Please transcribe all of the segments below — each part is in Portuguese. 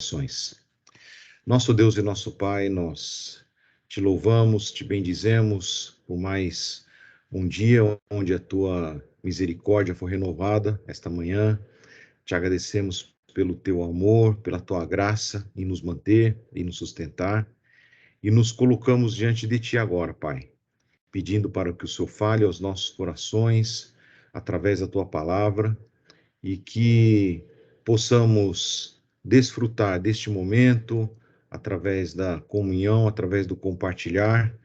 Ações. Nosso Deus e nosso Pai, nós te louvamos, te bendizemos por mais um dia onde a tua misericórdia foi renovada esta manhã. Te agradecemos pelo teu amor, pela tua graça em nos manter e nos sustentar. E nos colocamos diante de ti agora, Pai, pedindo para que o Senhor fale aos nossos corações através da tua palavra e que possamos desfrutar deste momento através da comunhão, através do compartilhar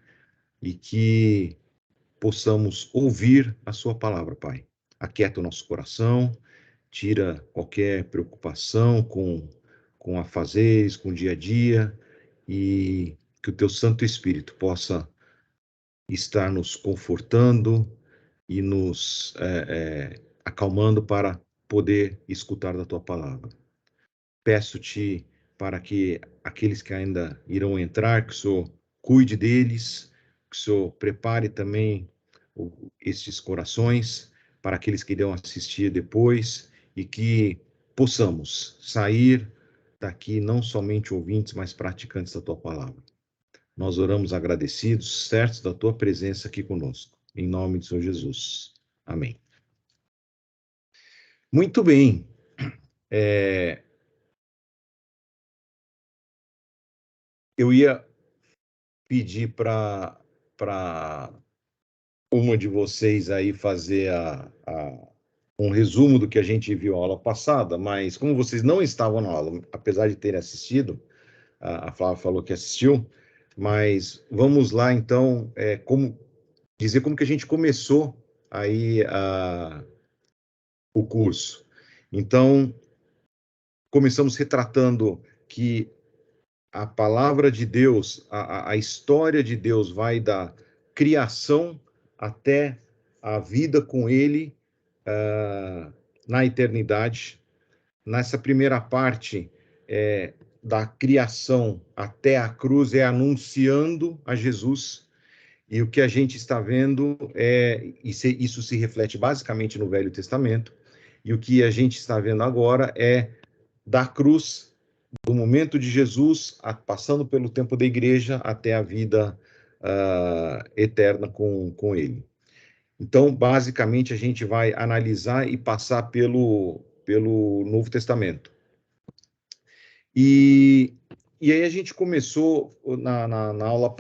e que possamos ouvir a sua palavra, Pai. Aquieta o nosso coração, tira qualquer preocupação com afazeres, com o dia a dia e que o teu Santo Espírito possa estar nos confortando e nos acalmando para poder escutar da tua palavra. Peço-te para que aqueles que ainda irão entrar, que o Senhor cuide deles, que o Senhor prepare também estes corações para aqueles que irão assistir depois e que possamos sair daqui não somente ouvintes, mas praticantes da tua palavra. Nós oramos agradecidos, certos da tua presença aqui conosco. Em nome de Senhor Jesus. Amém. Muito bem. Eu ia pedir para uma de vocês aí fazer um resumo do que a gente viu a aula passada, mas como vocês não estavam na aula, apesar de terem assistido, a Flávia falou que assistiu, mas vamos lá então, dizer como que a gente começou aí o curso. Então, começamos retratando que a palavra de Deus, a história de Deus vai da criação até a vida com Ele na eternidade. Nessa primeira parte, da criação até a cruz, é anunciando a Jesus. E o que a gente está vendo isso se reflete basicamente no Velho Testamento, e o que a gente está vendo agora é da cruz, do momento de Jesus, passando pelo tempo da igreja, até a vida eterna com ele. Então, basicamente, a gente vai analisar e passar pelo Novo Testamento. E aí a gente começou na aula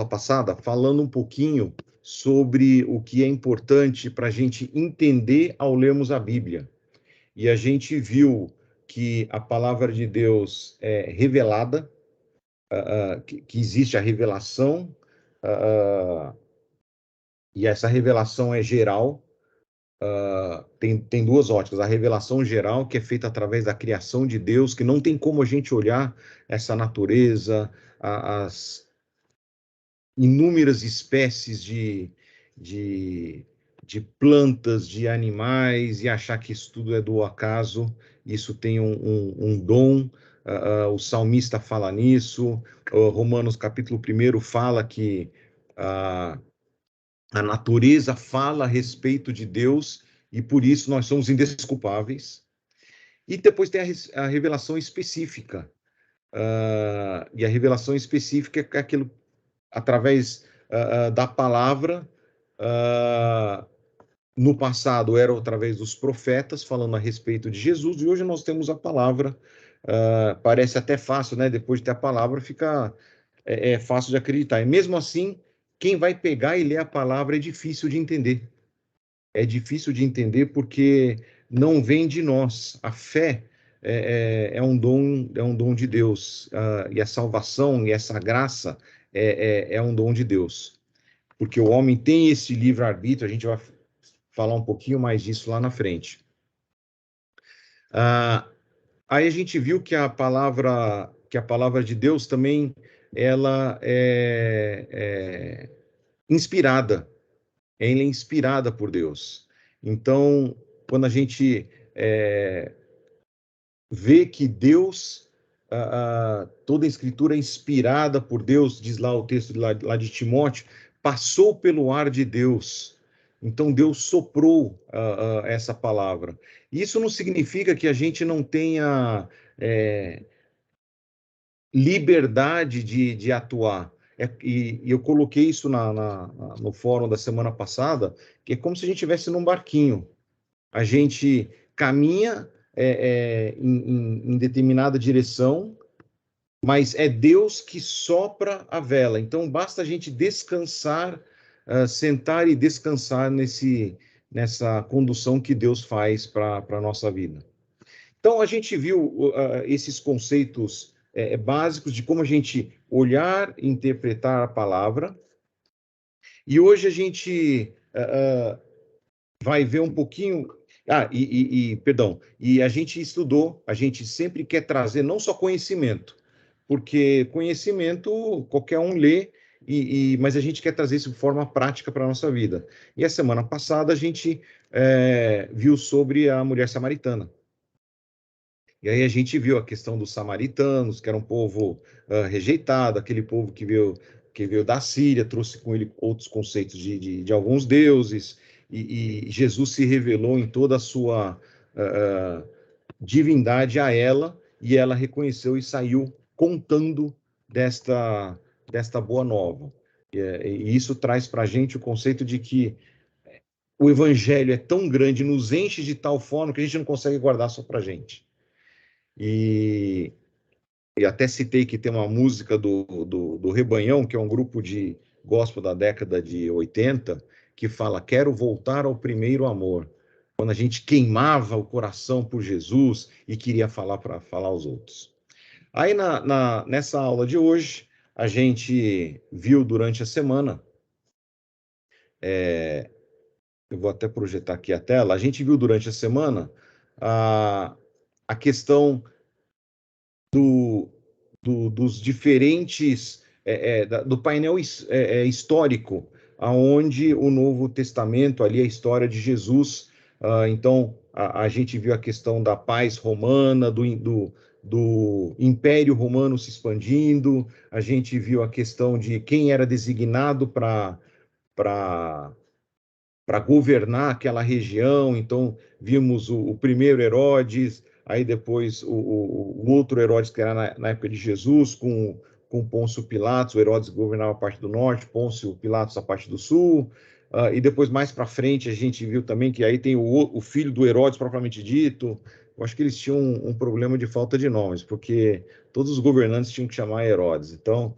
passada, falando um pouquinho sobre o que é importante para a gente entender ao lermos a Bíblia. E a gente viu que a palavra de Deus é revelada, que existe a revelação, e essa revelação é geral. Tem duas óticas: a revelação geral, que é feita através da criação de Deus, que não tem como a gente olhar essa natureza, as inúmeras espécies de plantas, de animais, e achar que isso tudo é do acaso. Isso tem um dom. O salmista fala nisso. Romanos capítulo 1 fala que a natureza fala a respeito de Deus e por isso nós somos indesculpáveis. E depois tem a revelação específica. E a revelação específica é aquilo através da palavra. No passado era através dos profetas falando a respeito de Jesus, e hoje nós temos a palavra. Parece até fácil, né? Depois de ter a palavra, fica fácil de acreditar. E mesmo assim, quem vai pegar e ler a palavra é difícil de entender. É difícil de entender porque não vem de nós. A fé é um dom de Deus. E a salvação e essa graça é um dom de Deus. Porque o homem tem esse livre-arbítrio, a gente vai falar um pouquinho mais disso lá na frente. Aí a gente viu que a palavra de Deus também ela é inspirada. Ela é inspirada por Deus. Então, quando a gente vê que Deus, toda a Escritura é inspirada por Deus, diz lá o texto lá de Timóteo, passou pelo ar de Deus. Então, Deus soprou essa palavra. Isso não significa que a gente não tenha liberdade de atuar. E eu coloquei isso no fórum da semana passada, que é como se a gente estivesse num barquinho. A gente caminha em determinada direção, mas é Deus que sopra a vela. Então, basta a gente descansar, sentar e descansar nessa condução que Deus faz para a nossa vida. Então, a gente viu esses conceitos básicos de como a gente olhar e interpretar a palavra. E hoje a gente vai ver um pouquinho. Perdão, e a gente estudou, a gente sempre quer trazer não só conhecimento, porque conhecimento qualquer um lê, mas a gente quer trazer isso de forma prática para a nossa vida. E a semana passada a gente viu sobre a mulher samaritana. E aí a gente viu a questão dos samaritanos, que era um povo rejeitado, aquele povo que veio da Síria, trouxe com ele outros conceitos de alguns deuses, e Jesus se revelou em toda a sua divindade a ela, e ela reconheceu e saiu contando desta boa nova. E isso traz para a gente o conceito de que o evangelho é tão grande, nos enche de tal forma que a gente não consegue guardar só para a gente. E até citei que tem uma música do Rebanhão, que é um grupo de gospel da década de 80, que fala: quero voltar ao primeiro amor, quando a gente queimava o coração por Jesus e queria falar para falar aos outros. Aí nessa aula de hoje, a gente viu durante a semana, eu vou até projetar aqui a tela, a gente viu durante a semana a questão dos diferentes, do painel histórico, aonde o Novo Testamento, ali a história de Jesus, então a gente viu a questão da paz romana, do Império Romano se expandindo, a gente viu a questão de quem era designado para governar aquela região. Então, vimos o primeiro Herodes, aí depois o outro Herodes, que era na época de Jesus, com Pôncio Pilatos. O Herodes governava a parte do norte, Pôncio Pilatos a parte do sul. E depois, mais para frente, a gente viu também que aí tem o filho do Herodes, propriamente dito. Eu acho que eles tinham um problema de falta de nomes, porque todos os governantes tinham que chamar Herodes. Então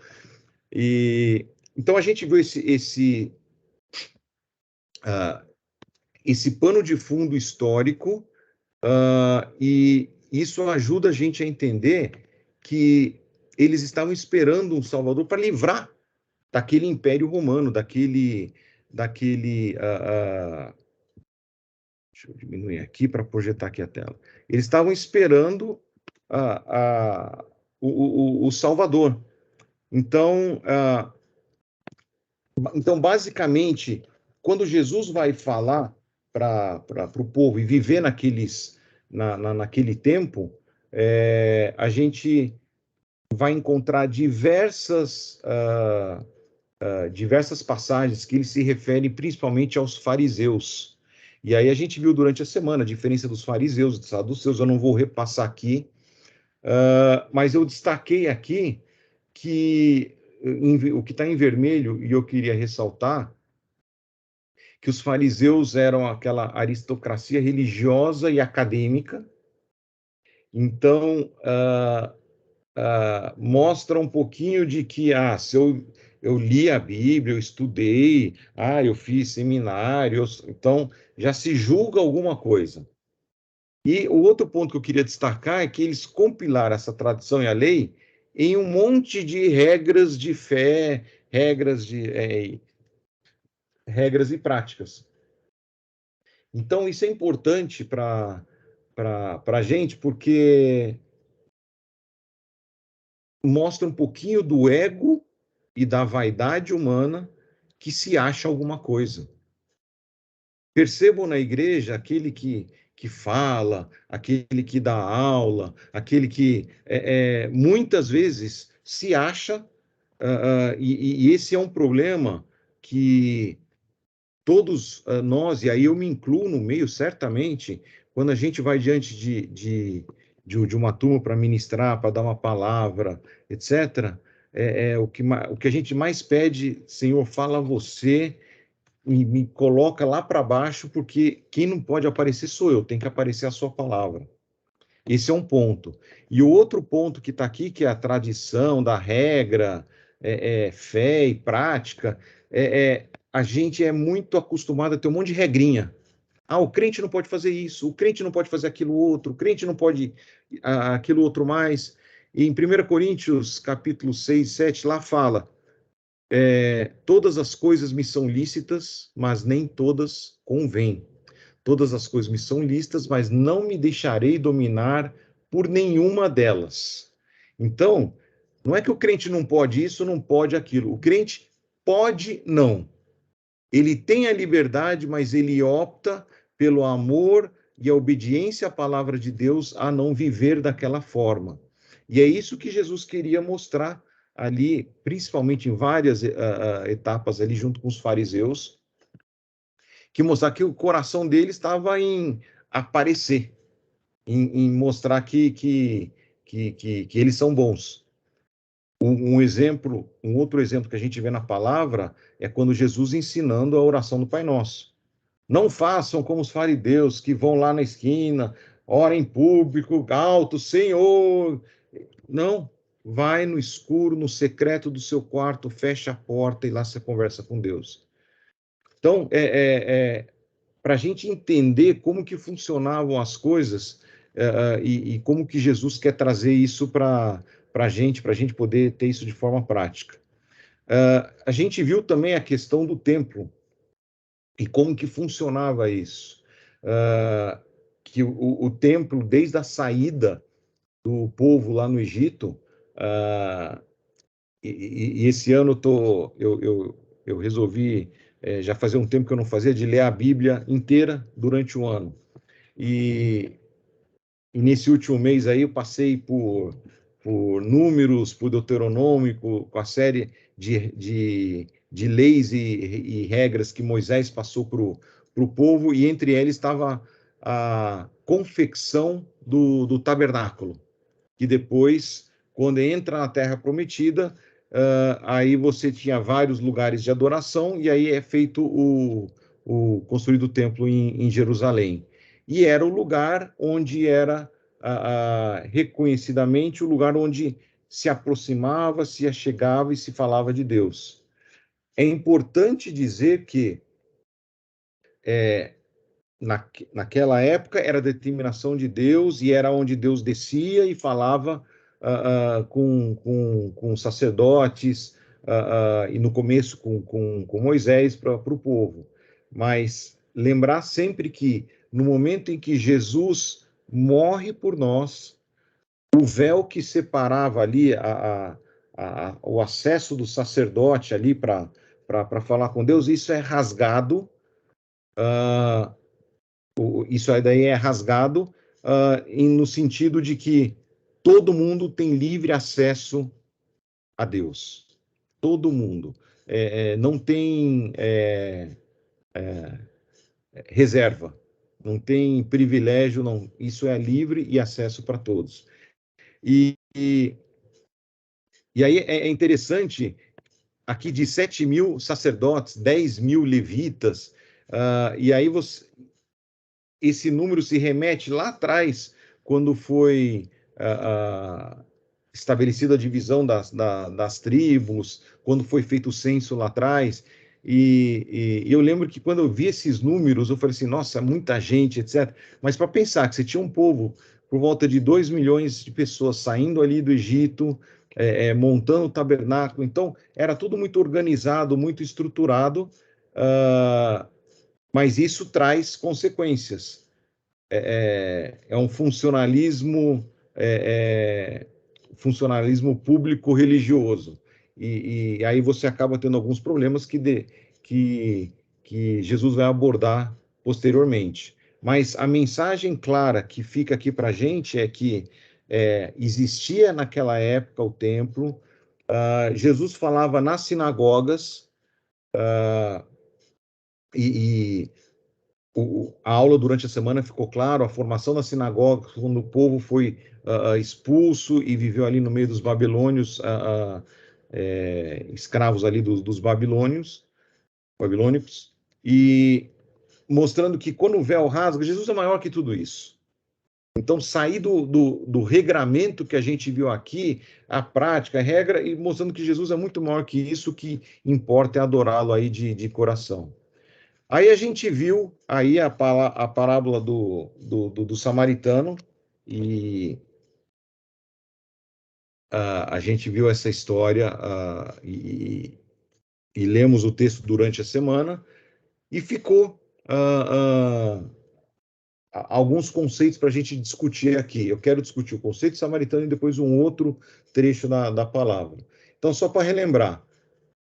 a gente viu esse pano de fundo histórico, e isso ajuda a gente a entender que eles estavam esperando um Salvador para livrar daquele Império Romano, daquele deixa eu diminuir aqui para projetar aqui a tela. Eles estavam esperando o Salvador. Então, basicamente, quando Jesus vai falar para o povo e viver naquele tempo, a gente vai encontrar diversas passagens que ele se refere principalmente aos fariseus. E aí a gente viu durante a semana a diferença dos fariseus e dos saduceus. Eu não vou repassar aqui, mas eu destaquei aqui que o que está em vermelho, e eu queria ressaltar, que os fariseus eram aquela aristocracia religiosa e acadêmica. Então, mostra um pouquinho de que, se eu li a Bíblia, eu estudei, eu fiz seminário, então já se julga alguma coisa. E o outro ponto que eu queria destacar é que eles compilaram essa tradição e a lei em um monte de regras de fé, regras e práticas. Então, isso é importante para a gente, porque mostra um pouquinho do ego e da vaidade humana que se acha alguma coisa. Percebam na igreja aquele que fala, aquele que dá aula, aquele que muitas vezes se acha, e esse é um problema que todos nós, e aí eu me incluo no meio, certamente, quando a gente vai diante de uma turma para ministrar, para dar uma palavra, etc., o que a gente mais pede: Senhor, fala você, me coloca lá para baixo, porque quem não pode aparecer sou eu, tem que aparecer a sua palavra. Esse é um ponto. E o outro ponto que está aqui, que é a tradição da regra, fé e prática, a gente é muito acostumado a ter um monte de regrinha. Ah, o crente não pode fazer isso, o crente não pode fazer aquilo outro, o crente não pode aquilo outro mais. E em 1 Coríntios, capítulo 6, 7, lá fala: todas as coisas me são lícitas, mas nem todas convêm. Todas as coisas me são lícitas, mas não me deixarei dominar por nenhuma delas. Então, não é que o crente não pode isso, não pode aquilo. O crente pode não. Ele tem a liberdade, mas ele opta pelo amor e a obediência à palavra de Deus a não viver daquela forma. E é isso que Jesus queria mostrar ali, principalmente em várias etapas ali junto com os fariseus, que mostrar que o coração dele estava em aparecer, em mostrar que eles são bons. Um outro exemplo que a gente vê na palavra é quando Jesus ensinando a oração do Pai Nosso. Não façam como os fariseus que vão lá na esquina, ora em público, alto, Senhor. Não, vai no escuro, no secreto do seu quarto, fecha a porta e lá você conversa com Deus. Então, para a gente entender como que funcionavam as coisas e como que Jesus quer trazer isso para a gente poder ter isso de forma prática. A gente viu também a questão do templo e como que funcionava isso. Que o templo, desde a saída do povo lá no Egito, e esse ano eu resolvi, já fazia um tempo que eu não fazia, de ler a Bíblia inteira durante o ano. E nesse último mês aí eu passei por Números, por Deuteronômico, com a série de leis e regras que Moisés passou para o povo, e entre eles estava a confecção do tabernáculo, que depois, quando entra na Terra Prometida, aí você tinha vários lugares de adoração, e aí é feito o construído o templo em Jerusalém. E era o lugar onde era reconhecidamente o lugar onde se aproximava, se achegava e se falava de Deus. É importante dizer que naquela época era a determinação de Deus e era onde Deus descia e falava com sacerdotes e no começo com Moisés para o povo. Mas lembrar sempre que no momento em que Jesus morre por nós, o véu que separava ali o acesso do sacerdote ali para falar com Deus, isso é rasgado. Isso daí é rasgado no sentido de que todo mundo tem livre acesso a Deus. Todo mundo. Não tem reserva, não tem privilégio, não. Isso é livre e acesso para todos. E aí é interessante, aqui de 7.000 sacerdotes, 10.000 levitas, e aí esse número se remete lá atrás, quando foi estabelecida a divisão das tribos, quando foi feito o censo lá atrás. E eu lembro que quando eu vi esses números, eu falei assim, nossa, muita gente, etc. Mas para pensar que você tinha um povo por volta de 2 milhões de pessoas saindo ali do Egito, montando o tabernáculo, então era tudo muito organizado, muito estruturado, mas isso traz consequências. É um funcionalismo público religioso. E aí você acaba tendo alguns problemas que Jesus vai abordar posteriormente. Mas a mensagem clara que fica aqui para a gente é que existia naquela época o templo, Jesus falava nas sinagogas, e a aula durante a semana ficou claro, a formação da sinagoga, quando o povo foi expulso e viveu ali no meio dos babilônios, escravos ali dos babilônicos, e mostrando que quando o véu rasga, Jesus é maior que tudo isso. Então, sair do regramento que a gente viu aqui, a prática, a regra, e mostrando que Jesus é muito maior que isso, que importa é adorá-lo aí de coração. Aí a gente viu aí a parábola do samaritano, e a gente viu essa história e lemos o texto durante a semana, e ficou alguns conceitos para a gente discutir aqui. Eu quero discutir o conceito samaritano e depois um outro trecho da palavra. Então, só para relembrar,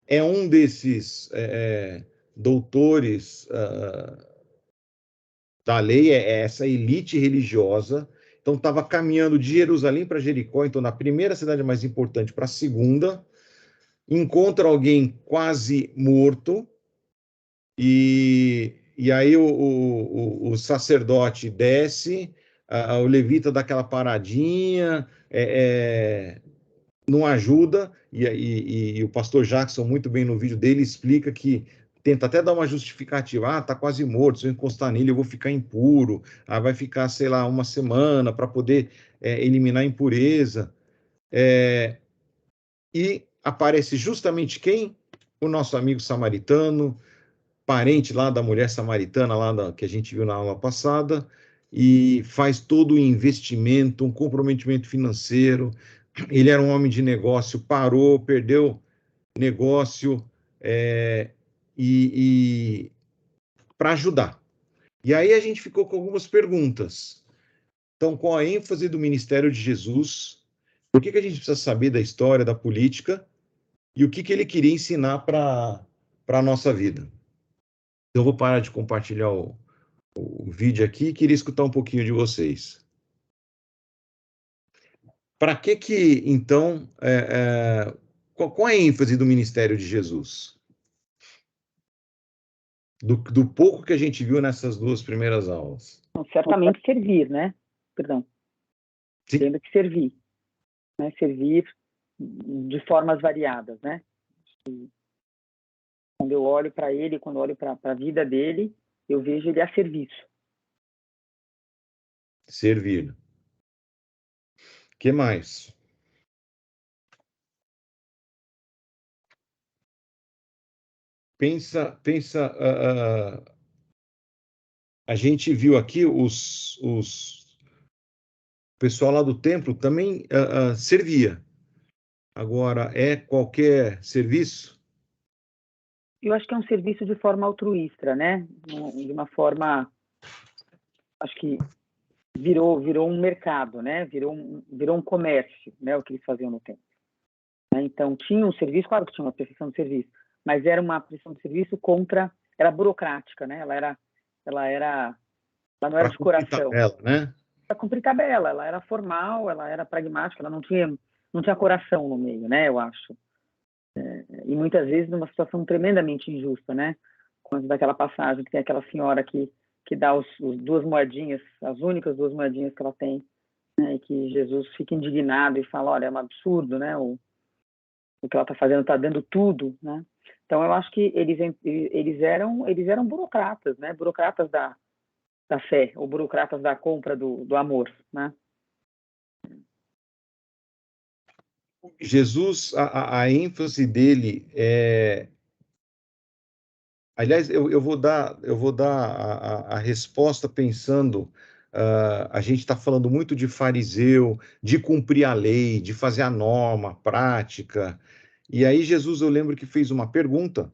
é um desses doutores da lei, é essa elite religiosa. Então, estava caminhando de Jerusalém para Jericó, então, na primeira cidade mais importante para a segunda, encontra alguém quase morto, e aí o sacerdote desce, o levita dá aquela paradinha, não ajuda, e o pastor Jackson, muito bem no vídeo dele, explica que tenta até dar uma justificativa, tá quase morto, se eu encostar nele eu vou ficar impuro, vai ficar, sei lá, uma semana para poder eliminar a impureza, e aparece justamente quem? O nosso amigo samaritano, parente lá da mulher samaritana, que a gente viu na aula passada, e faz todo o investimento, um comprometimento financeiro. Ele era um homem de negócio, parou, perdeu negócio, e para ajudar. E aí a gente ficou com algumas perguntas. Então, qual a ênfase do ministério de Jesus? Por que a gente precisa saber da história, da política? E o que ele queria ensinar para a nossa vida? Então, eu vou parar de compartilhar o vídeo aqui e queria escutar um pouquinho de vocês. Para que então, qual é a ênfase do ministério de Jesus? Do pouco que a gente viu nessas duas primeiras aulas. Não, certamente servir, né? Perdão. Sim. Tendo que servir. Né? Servir de formas variadas, né? E quando eu olho para ele, quando eu olho para a vida dele, eu vejo ele a serviço. Servir. O que mais? Pensa, a gente viu aqui o pessoal lá do templo também servia. Agora, é qualquer serviço? Eu acho que é um serviço de forma altruísta, né? De uma forma, acho que virou um mercado, né? Virou um comércio, né? O que eles faziam no tempo. Então, tinha um serviço, claro que tinha uma prestação de serviço, mas era uma prestação de serviço era burocrática, né? Ela não era de coração. Tabela, né? Para cumprir tabela, ela era formal, ela era pragmática, ela não tinha coração no meio, né? Eu acho. E muitas vezes numa situação tremendamente injusta, né? Quando daquela passagem que tem aquela senhora que dá os duas moedinhas, as únicas duas moedinhas que ela tem, né? E que Jesus fica indignado e fala, olha, é um absurdo, né? O que ela está fazendo está dando tudo, né? Então eu acho que eles eram burocratas, né? Burocratas da fé, ou burocratas da compra do amor, né? Jesus, a ênfase dele é... Aliás, eu vou dar a resposta pensando, a gente está falando muito de fariseu, de cumprir a lei, de fazer a norma, a prática. E aí Jesus, eu lembro que fez uma pergunta.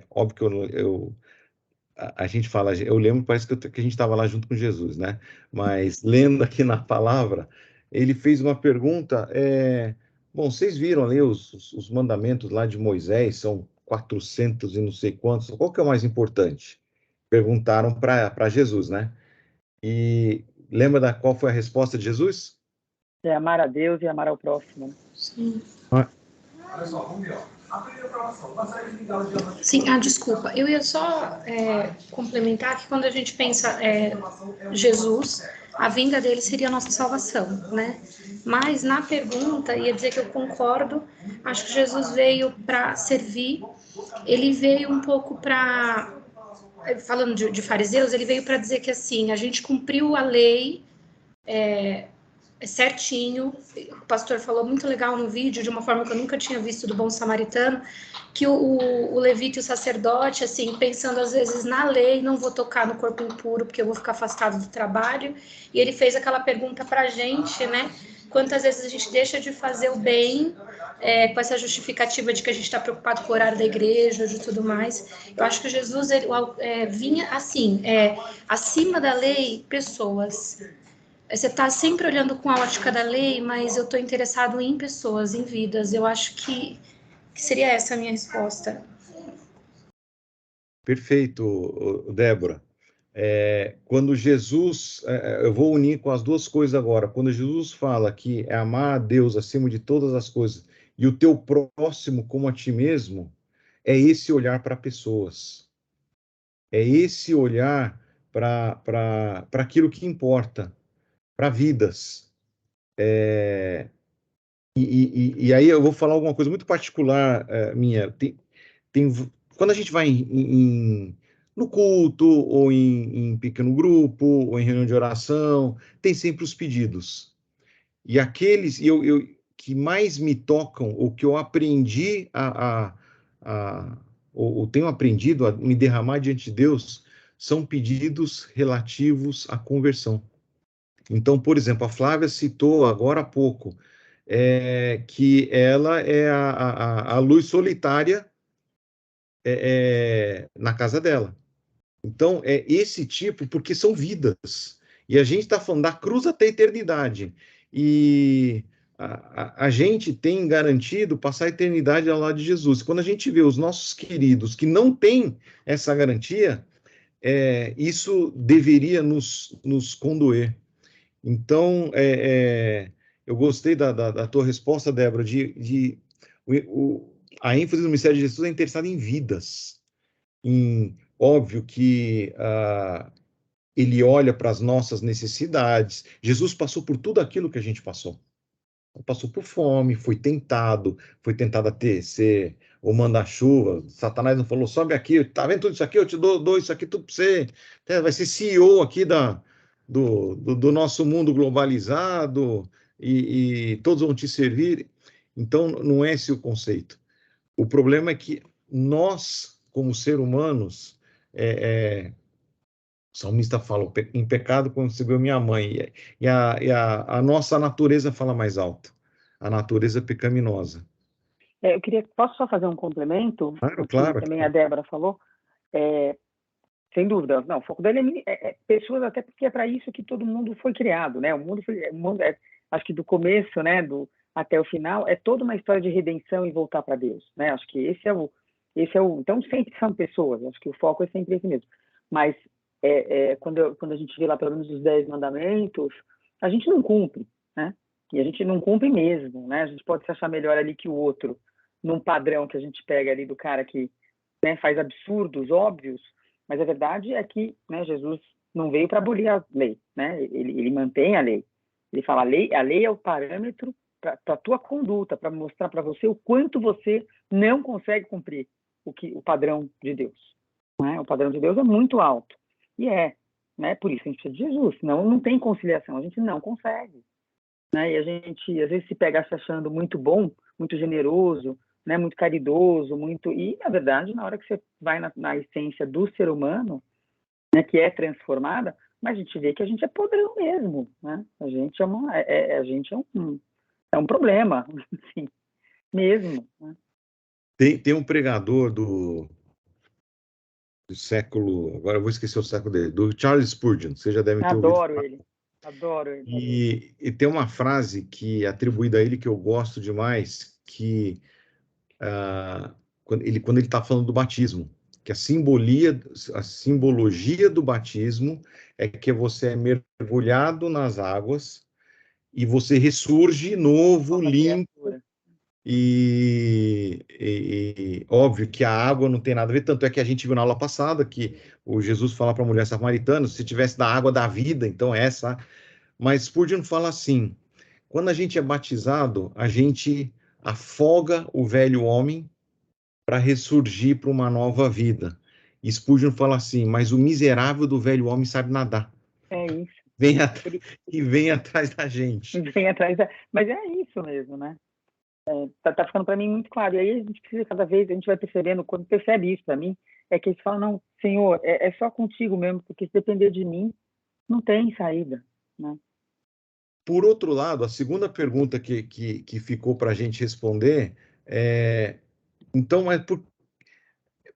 Óbvio que a gente fala, eu lembro, parece que a gente estava lá junto com Jesus, né? Mas lendo aqui na palavra, ele fez uma pergunta. Bom, vocês viram ali os mandamentos lá de Moisés, são 400 e não sei quantos, qual que é o mais importante? Perguntaram para Jesus, né? E lembra qual foi a resposta de Jesus? É amar a Deus e amar ao próximo. Sim. Ah. Olha só, vamos ver, ó. Sim, desculpa. Eu ia só complementar que quando a gente pensa Jesus, a vinda dele seria a nossa salvação, né? Mas na pergunta, ia dizer que eu concordo, acho que Jesus veio para servir, ele veio um pouco para, falando de fariseus, ele veio para dizer que assim, a gente cumpriu a lei certinho. O pastor falou muito legal no vídeo, de uma forma que eu nunca tinha visto do Bom Samaritano, que o levita e o sacerdote, assim, pensando às vezes na lei, não vou tocar no corpo impuro porque eu vou ficar afastado do trabalho, e ele fez aquela pergunta pra gente, né, quantas vezes a gente deixa de fazer o bem, com essa justificativa de que a gente está preocupado com o horário da igreja, de tudo mais. Eu acho que Jesus vinha assim, acima da lei, pessoas. Você está sempre olhando com a ótica da lei, mas eu estou interessado em pessoas, em vidas. Eu acho que seria essa a minha resposta. Perfeito, Débora. Quando Jesus, eu vou unir com as duas coisas agora. Quando Jesus fala que é amar a Deus acima de todas as coisas e o teu próximo como a ti mesmo, é esse olhar para pessoas. É esse olhar para aquilo que importa, para vidas. E aí eu vou falar alguma coisa muito particular minha. Quando a gente vai no culto, ou em pequeno grupo, ou em reunião de oração, tem sempre os pedidos. E aqueles que mais me tocam, ou que eu aprendi ou tenho aprendido a me derramar diante de Deus, são pedidos relativos à conversão. Então, por exemplo, a Flávia citou agora há pouco que ela é a luz solitária na casa dela. Então, é esse tipo, porque são vidas. E a gente está falando da cruz até a eternidade. E a gente tem garantido passar a eternidade ao lado de Jesus. Quando a gente vê os nossos queridos que não têm essa garantia, isso deveria nos condoer. Então, eu gostei da tua resposta, Débora, a ênfase do Ministério de Jesus é interessada em vidas. Óbvio que ele olha para as nossas necessidades. Jesus passou por tudo aquilo que a gente passou. Passou por fome, foi tentado a ser o manda-chuva. Satanás não falou, sobe aqui, tá vendo tudo isso aqui? Eu te dou isso aqui tudo para você. Vai ser CEO aqui do nosso mundo globalizado e todos vão te servir. Então, não é esse o conceito. O problema é que nós, como seres humanos, o salmista fala, em pecado concebeu minha mãe, e a nossa natureza fala mais alto, a natureza pecaminosa. Posso só fazer um complemento? Claro. Também a Débora falou. Sem dúvida, não, o foco dele é pessoas, até porque é para isso que todo mundo foi criado, né? O mundo acho que do começo, né, até o final, é toda uma história de redenção e voltar para Deus, né? Acho que esse é o, então sempre são pessoas, acho que o foco é sempre esse mesmo. Mas quando a gente vê lá pelo menos os 10 mandamentos, a gente não cumpre, né? E a gente não cumpre mesmo, né? A gente pode se achar melhor ali que o outro, num padrão que a gente pega ali do cara que, né, faz absurdos óbvios. Mas a verdade é que, né, Jesus não veio para abolir a lei, né? Ele mantém a lei. Ele fala, a lei é o parâmetro para a tua conduta, para mostrar para você o quanto você não consegue cumprir o padrão de Deus. Né? O padrão de Deus é muito alto. E né? Por isso a gente precisa de Jesus, senão não tem conciliação, a gente não consegue. Né? E a gente, às vezes, se pega se achando muito bom, muito generoso, né, muito caridoso, e na verdade, na hora que você vai na essência do ser humano, né, que é transformada, mas a gente vê que a gente é podrão mesmo, né? A gente é um problema, assim, mesmo. Né? Tem um pregador do século, agora eu vou esquecer o século dele, do Charles Spurgeon, vocês já devem ter ouvido falar. Adoro ele. E tem uma frase que é atribuída a ele que eu gosto demais, que quando ele está falando do batismo, que a simbologia do batismo é que você é mergulhado nas águas e você ressurge novo, limpo E óbvio que a água não tem nada a ver, tanto é que a gente viu na aula passada que o Jesus fala para a mulher samaritana, se tivesse da água da vida, então é essa. Mas Spurgeon fala assim, quando a gente é batizado, a gente afoga o velho homem para ressurgir para uma nova vida. E Spurgeon fala assim, mas o miserável do velho homem sabe nadar. É isso. Vem Ele e vem atrás da gente. vem atrás Mas é isso mesmo, né? Tá ficando para mim muito claro. E aí a gente precisa, cada vez, a gente vai percebendo, quando percebe isso para mim, é que eles falam, não, Senhor, é só contigo mesmo, porque se depender de mim, não tem saída, né? Por outro lado, a segunda pergunta que ficou para a gente responder é, então, mas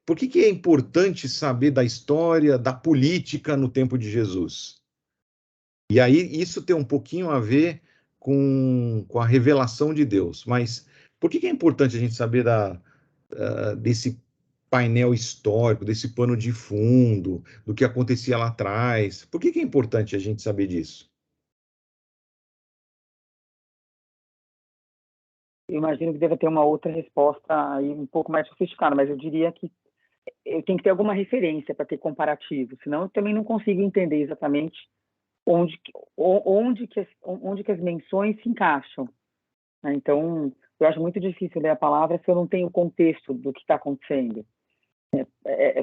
por que é importante saber da história, da política no tempo de Jesus? E aí isso tem um pouquinho a ver com a revelação de Deus. Mas por que é importante a gente saber desse painel histórico, desse pano de fundo, do que acontecia lá atrás? Por que é importante a gente saber disso? Eu imagino que deve ter uma outra resposta aí um pouco mais sofisticada, mas eu diria que eu tenho que ter alguma referência para ter comparativo, senão eu também não consigo entender exatamente onde que as menções se encaixam, né? Então, eu acho muito difícil ler a palavra se eu não tenho o contexto do que está acontecendo.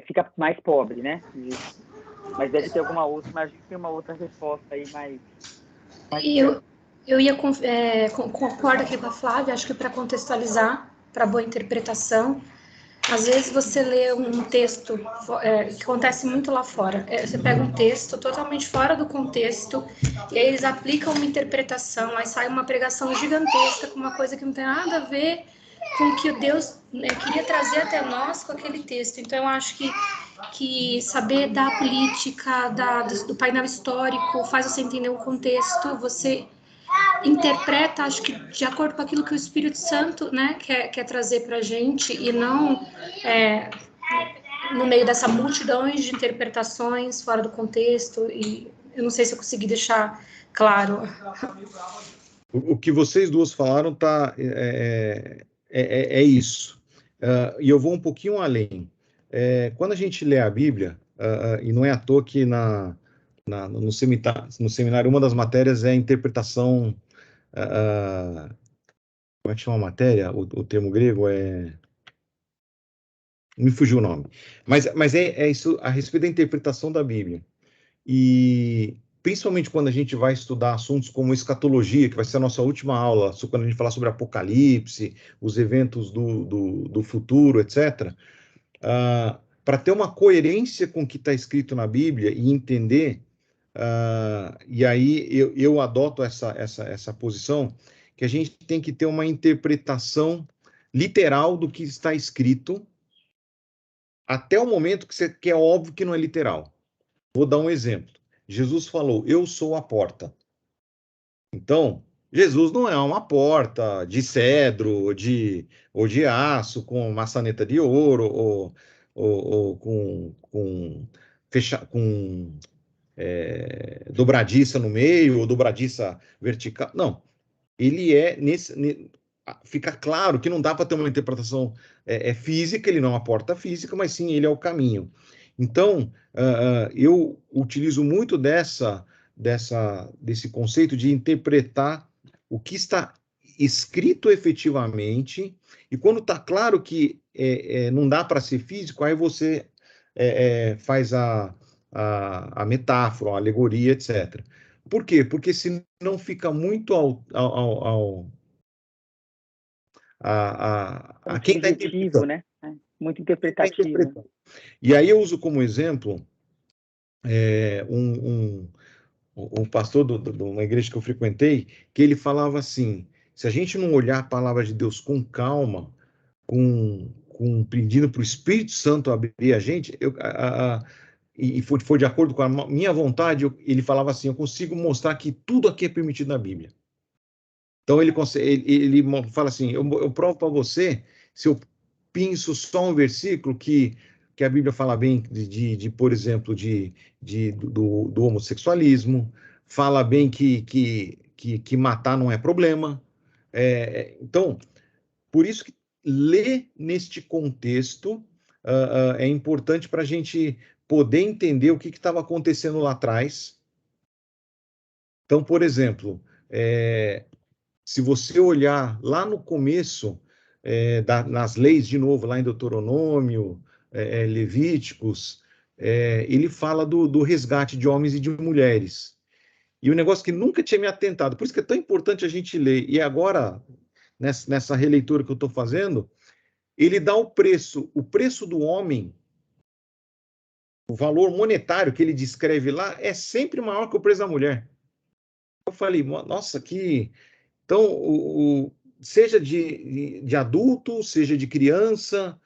Fica mais pobre, né? Mas deve ter alguma outra, mas tem uma outra resposta aí mais eu ia concordo aqui com a Flávia, acho que para contextualizar, para boa interpretação, às vezes você lê um texto que acontece muito lá fora. Você pega um texto totalmente fora do contexto e aí eles aplicam uma interpretação, aí sai uma pregação gigantesca com uma coisa que não tem nada a ver com o que Deus queria trazer até nós com aquele texto. Então, eu acho que saber da política, do painel histórico, faz você entender o contexto, você interpreta, acho que de acordo com aquilo que o Espírito Santo, né, quer trazer para a gente, e não no meio dessa multidão de interpretações fora do contexto. E eu não sei se eu consegui deixar claro. O que vocês duas falaram é isso. E eu vou um pouquinho além. Quando a gente lê a Bíblia, e não é à toa que no seminário uma das matérias é a interpretação. Como é que chama a matéria? O termo grego me fugiu o nome. Mas é isso a respeito da interpretação da Bíblia. E principalmente quando a gente vai estudar assuntos como escatologia, que vai ser a nossa última aula, quando a gente falar sobre Apocalipse, os eventos do futuro, etc., para ter uma coerência com o que está escrito na Bíblia e entender, e aí eu adoto essa posição, que a gente tem que ter uma interpretação literal do que está escrito, até o momento que é óbvio que não é literal. Vou dar um exemplo. Jesus falou, eu sou a porta. Então, Jesus não é uma porta de cedro ou de aço com maçaneta de ouro ou com dobradiça no meio ou dobradiça vertical. Não, ele fica claro que não dá para ter uma interpretação física, ele não é uma porta física, mas sim ele é o caminho. Então, eu utilizo muito desse conceito de interpretar o que está escrito efetivamente, e quando está claro que não dá para ser físico, aí você faz a metáfora, a alegoria, etc. Por quê? Porque senão fica muito a muito quem está subjetivo, interpretando. né? Muito interpretativo. E aí eu uso como exemplo um pastor de uma igreja que eu frequentei, que ele falava assim, se a gente não olhar a palavra de Deus com calma, pedindo para o Espírito Santo abrir a gente, e foi de acordo com a minha vontade, ele falava assim, eu consigo mostrar que tudo aqui é permitido na Bíblia. Então ele fala assim, eu provo para você, se eu pinço só um versículo que a Bíblia fala bem por exemplo, do homossexualismo, fala bem que matar não é problema. Então, por isso que ler neste contexto é importante para a gente poder entender o que estava acontecendo lá atrás. Então, por exemplo, se você olhar lá no começo, nas leis, de novo, lá em Deuteronômio, Levíticos, ele fala do resgate de homens e de mulheres. E um negócio que nunca tinha me atentado, por isso que é tão importante a gente ler. E agora, nessa releitura que eu estou fazendo, ele dá o preço do homem, o valor monetário que ele descreve lá, é sempre maior que o preço da mulher. Eu falei, nossa, que... Então, seja de adulto, seja de criança,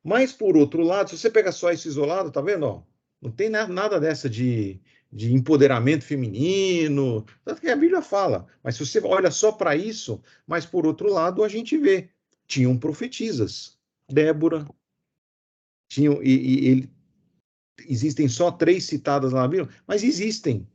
mas, por outro lado, se você pega só isso isolado, tá vendo? Ó, não tem nada dessa de empoderamento feminino, tanto que a Bíblia fala, mas se você olha só para isso, mas, por outro lado, a gente vê, tinham profetisas, Débora, existem só 3 citadas na Bíblia, mas existem.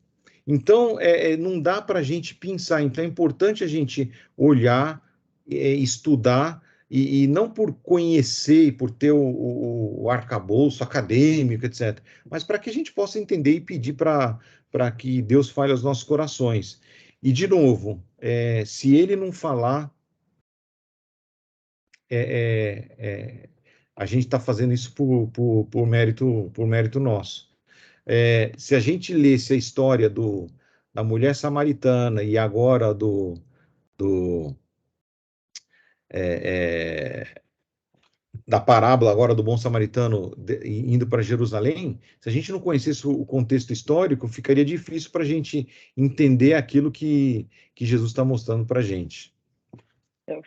Então, não dá para a gente pensar. Então, é importante a gente olhar, estudar, e não por conhecer e por ter o arcabouço acadêmico, etc., mas para que a gente possa entender e pedir para que Deus fale aos nossos corações. E, de novo, se ele não falar, a gente está fazendo isso por mérito nosso. Se a gente lesse a história da mulher samaritana e agora da parábola agora do bom samaritano indo para Jerusalém, se a gente não conhecesse o contexto histórico, ficaria difícil para a gente entender aquilo que Jesus está mostrando para a gente.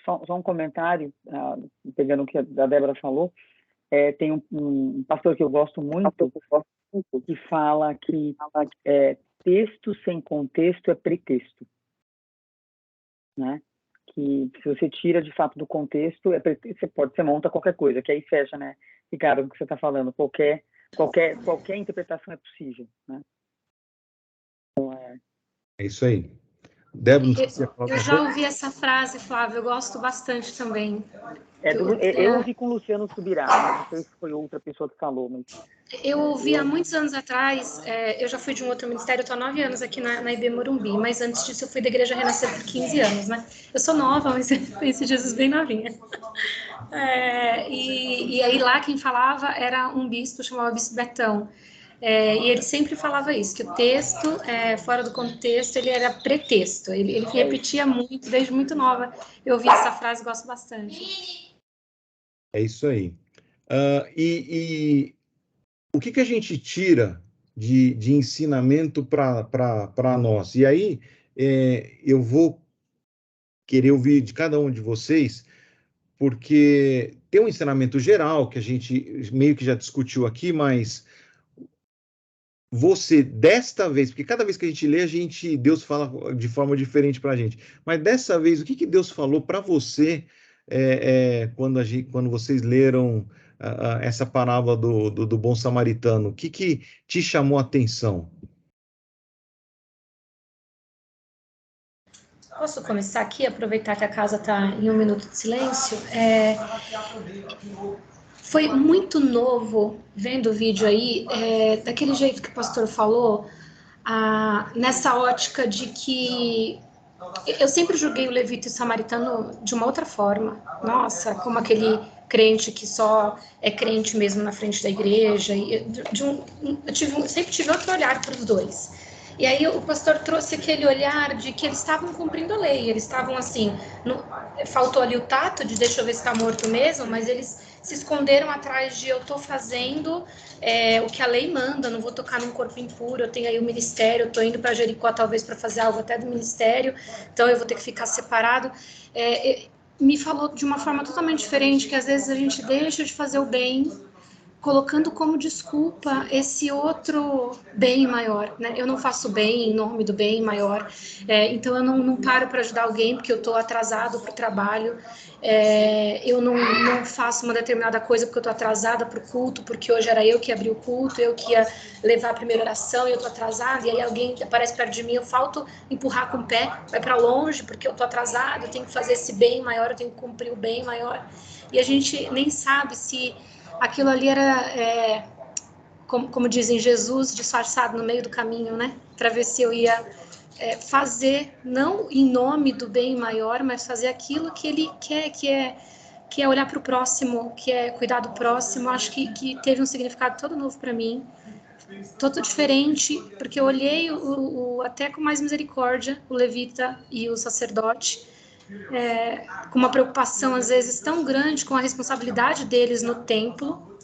Só um comentário, pegando o que a Débora falou, tem um pastor que eu gosto muito, que fala que texto sem contexto é pretexto, né? Que se você tira de fato do contexto, você monta qualquer coisa, que aí fecha, né, Ricardo, o que você está falando, qualquer interpretação é possível, né? Então, é isso aí. Débora, eu já ouvi essa frase, Flávio, eu gosto bastante também. Eu ouvi com o Luciano Subirá, não sei se foi outra pessoa que falou, mas... Eu ouvi há muitos anos atrás, eu já fui de um outro ministério, eu estou há 9 anos aqui na IB Morumbi, mas antes disso eu fui da Igreja Renascer por 15 anos, né? Eu sou nova, mas conheci Jesus bem novinha. E aí lá quem falava era um bispo, chamava Bispo Betão. E ele sempre falava isso, que o texto, fora do contexto, ele era pretexto. Ele repetia muito, desde muito nova. Eu ouvi essa frase, gosto bastante. É isso aí. E o que a gente tira de ensinamento para nós? E aí, eu vou querer ouvir de cada um de vocês, porque tem um ensinamento geral que a gente meio que já discutiu aqui, mas você, desta vez, porque cada vez que a gente lê, Deus fala de forma diferente para a gente, mas dessa vez, o que Deus falou para você quando vocês leram essa parábola do bom samaritano? O que te chamou a atenção? Posso começar aqui, aproveitar que a casa está em 1 minuto de silêncio? Foi muito novo, vendo o vídeo aí, daquele jeito que o pastor falou, nessa ótica de que eu sempre julguei o levita e o samaritano de uma outra forma. Nossa, como aquele crente que só é crente mesmo na frente da igreja. Eu sempre tive outro olhar para os dois. E aí o pastor trouxe aquele olhar de que eles estavam cumprindo a lei, eles estavam assim, faltou ali o tato de deixa eu ver se está morto mesmo, mas eles se esconderam atrás de eu estou fazendo o que a lei manda, não vou tocar num corpo impuro, eu tenho aí o ministério, eu estou indo para Jericó talvez para fazer algo até do ministério, então eu vou ter que ficar separado. Me falou de uma forma totalmente diferente, que às vezes a gente deixa de fazer o bem colocando como desculpa esse outro bem maior, né? Eu não faço bem em nome do bem maior, então eu não paro para ajudar alguém porque eu estou atrasado para o trabalho, eu não faço uma determinada coisa porque eu estou atrasada para o culto, porque hoje era eu que abri o culto, eu que ia levar a primeira oração e eu estou atrasada, e aí alguém aparece perto de mim, eu falto empurrar com o pé, vai para longe porque eu estou atrasada, eu tenho que fazer esse bem maior, eu tenho que cumprir o bem maior, e a gente nem sabe se aquilo ali era, como dizem, Jesus disfarçado no meio do caminho, né? Para ver se eu ia fazer, não em nome do bem maior, mas fazer aquilo que ele quer, que é olhar para o próximo, que é cuidar do próximo. Acho que teve um significado todo novo para mim, todo diferente, porque eu olhei até com mais misericórdia o levita e o sacerdote, com uma preocupação às vezes tão grande com a responsabilidade deles no templo.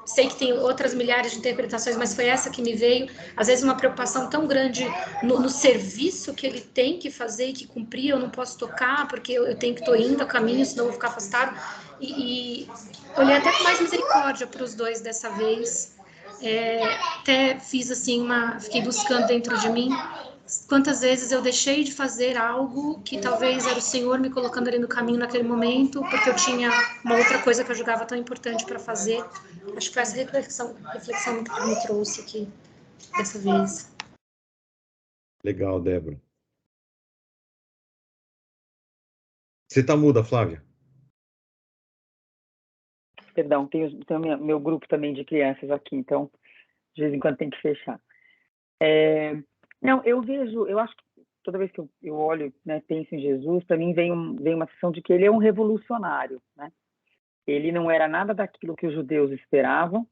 Sei que tem outras milhares de interpretações, mas foi essa que me veio. Às vezes uma preocupação tão grande no serviço que ele tem que fazer e que cumprir, eu não posso tocar, porque eu tenho que estar indo a caminho, senão eu vou ficar afastado. E olhei até com mais misericórdia para os dois dessa vez. Até fiz assim, fiquei buscando dentro de mim quantas vezes eu deixei de fazer algo que talvez era o Senhor me colocando ali no caminho naquele momento, porque eu tinha uma outra coisa que eu julgava tão importante para fazer. Acho que foi essa reflexão que me trouxe aqui dessa vez. Legal, Débora. Você está muda, Flávia? Perdão, tem meu grupo também de crianças aqui, então de vez em quando tem que fechar. Não, eu acho que toda vez que eu olho, né, penso em Jesus, para mim vem uma sensação de que ele é um revolucionário, né? Ele não era nada daquilo que os judeus esperavam,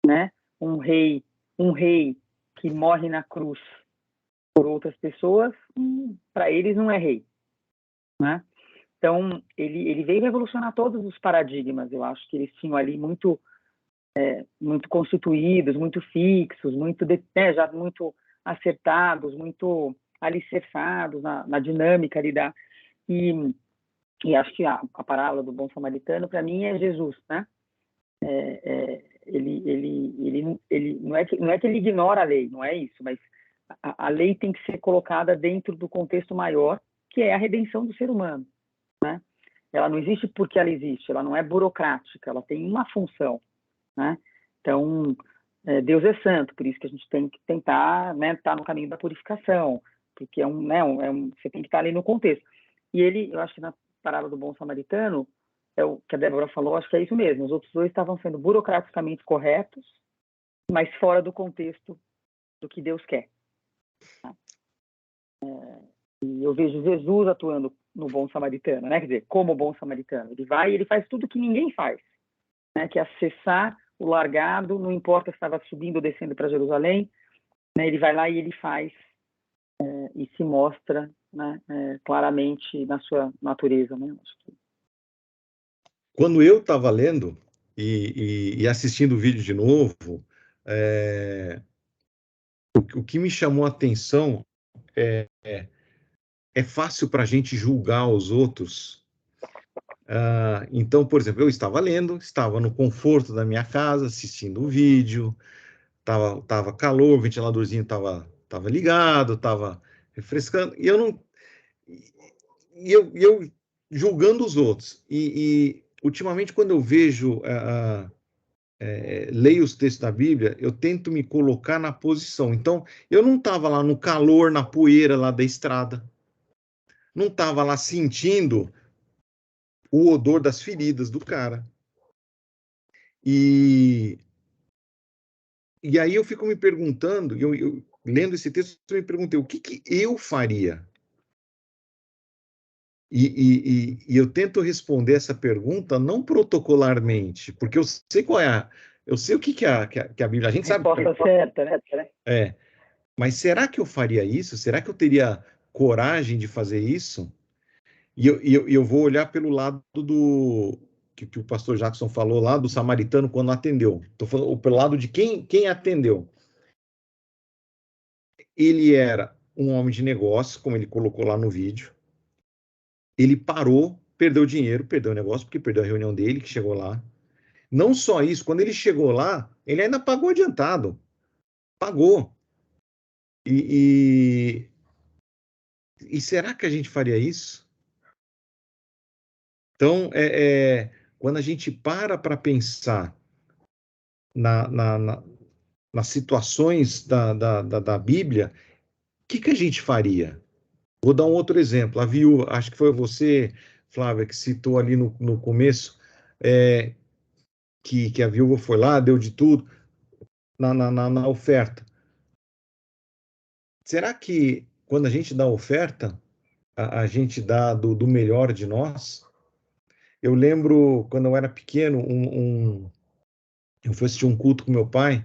né? Um rei que morre na cruz por outras pessoas, para eles não é rei, né? Então ele veio revolucionar todos os paradigmas. Eu acho que eles tinham ali muito constituídos, muito fixos, já muito acertados, muito alicerçados na dinâmica ali e acho que a parábola do bom samaritano para mim é Jesus, né? Ele não é que ele ignora a lei, não é isso, mas a lei tem que ser colocada dentro do contexto maior, que é a redenção do ser humano, né? Ela não existe porque ela existe, ela não é burocrática, ela tem uma função, né? Então, Deus é santo, por isso que a gente tem que tentar, né, estar no caminho da purificação, porque você tem que estar ali no contexto. E eu acho que na parábola do bom samaritano, o que a Débora falou, acho que é isso mesmo. Os outros dois estavam sendo burocraticamente corretos, mas fora do contexto do que Deus quer. E eu vejo Jesus atuando no bom samaritano, né? Quer dizer, como bom samaritano. Ele vai e ele faz tudo que ninguém faz, né? Que é acessar o largado, não importa se estava subindo ou descendo para Jerusalém, né? Ele vai lá e ele faz e se mostra, né, claramente na sua natureza, né? Acho que... Quando eu estava lendo e assistindo o vídeo de novo, o que me chamou a atenção é fácil para a gente julgar os outros. Então, por exemplo, eu estava lendo, estava no conforto da minha casa, assistindo o vídeo, tava calor, o ventiladorzinho tava ligado, estava refrescando, e eu não... E eu julgando os outros. E ultimamente, quando eu vejo... leio os textos da Bíblia, eu tento me colocar na posição. Então, eu não estava lá no calor, na poeira lá da estrada. Não estava lá sentindo o odor das feridas do cara. E aí eu fico me perguntando, eu lendo esse texto, eu me perguntei, o que eu faria? E eu tento responder essa pergunta não protocolarmente, porque eu sei qual é eu sei o que a Bíblia... A gente sabe... Resposta certa, né? Mas será que eu faria isso? Será que eu teria coragem de fazer isso? E eu vou olhar pelo lado do que o pastor Jackson falou lá, do samaritano, quando atendeu. Estou falando pelo lado de quem atendeu. Ele era um homem de negócio, como ele colocou lá no vídeo. Ele parou, perdeu dinheiro, perdeu o negócio, porque perdeu a reunião dele, que chegou lá. Não só isso, quando ele chegou lá, ele ainda pagou adiantado. Pagou. E será que a gente faria isso? Então, quando a gente para pensar nas situações da Bíblia, o que a gente faria? Vou dar um outro exemplo. A viúva, acho que foi você, Flávia, que citou ali no começo, que a viúva foi lá, deu de tudo na oferta. Será que quando a gente dá oferta, a gente dá do melhor de nós? Eu lembro, quando eu era pequeno, eu fui assistir um culto com meu pai,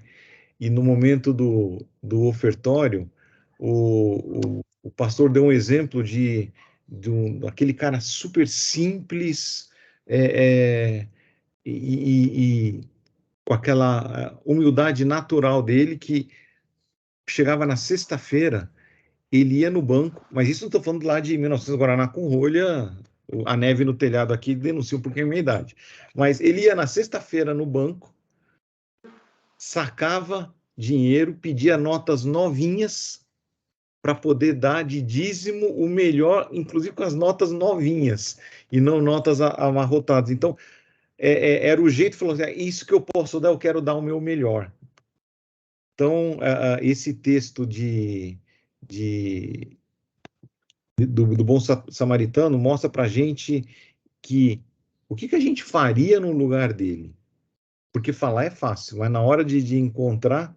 e no momento do ofertório, o pastor deu um exemplo daquele cara super simples, e com aquela humildade natural dele, que chegava na sexta-feira, ele ia no banco, mas isso não estou falando lá de 1900 Guaraná com rolha, a neve no telhado aqui denuncia um pouquinho a minha idade, mas ele ia na sexta-feira no banco, sacava dinheiro, pedia notas novinhas para poder dar de dízimo o melhor, inclusive com as notas novinhas, e não notas amarrotadas. Então, era o jeito, falou assim, isso que eu posso dar, eu quero dar o meu melhor. Então, esse texto do bom samaritano mostra para a gente que o que a gente faria no lugar dele? Porque falar é fácil, mas na hora de encontrar.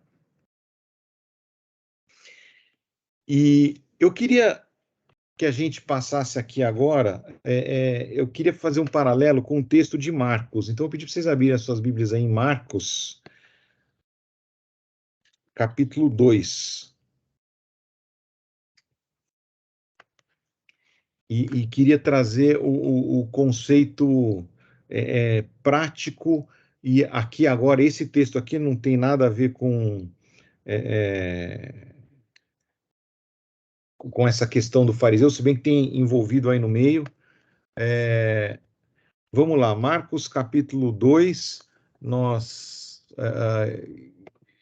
E eu queria que a gente passasse aqui agora, eu queria fazer um paralelo com o texto de Marcos. Então, eu pedi para vocês abrirem as suas Bíblias aí em Marcos, capítulo 2. E queria trazer o conceito prático, e aqui agora, esse texto aqui não tem nada a ver com essa questão do fariseu, se bem que tem envolvido aí no meio. Vamos lá, Marcos capítulo 2,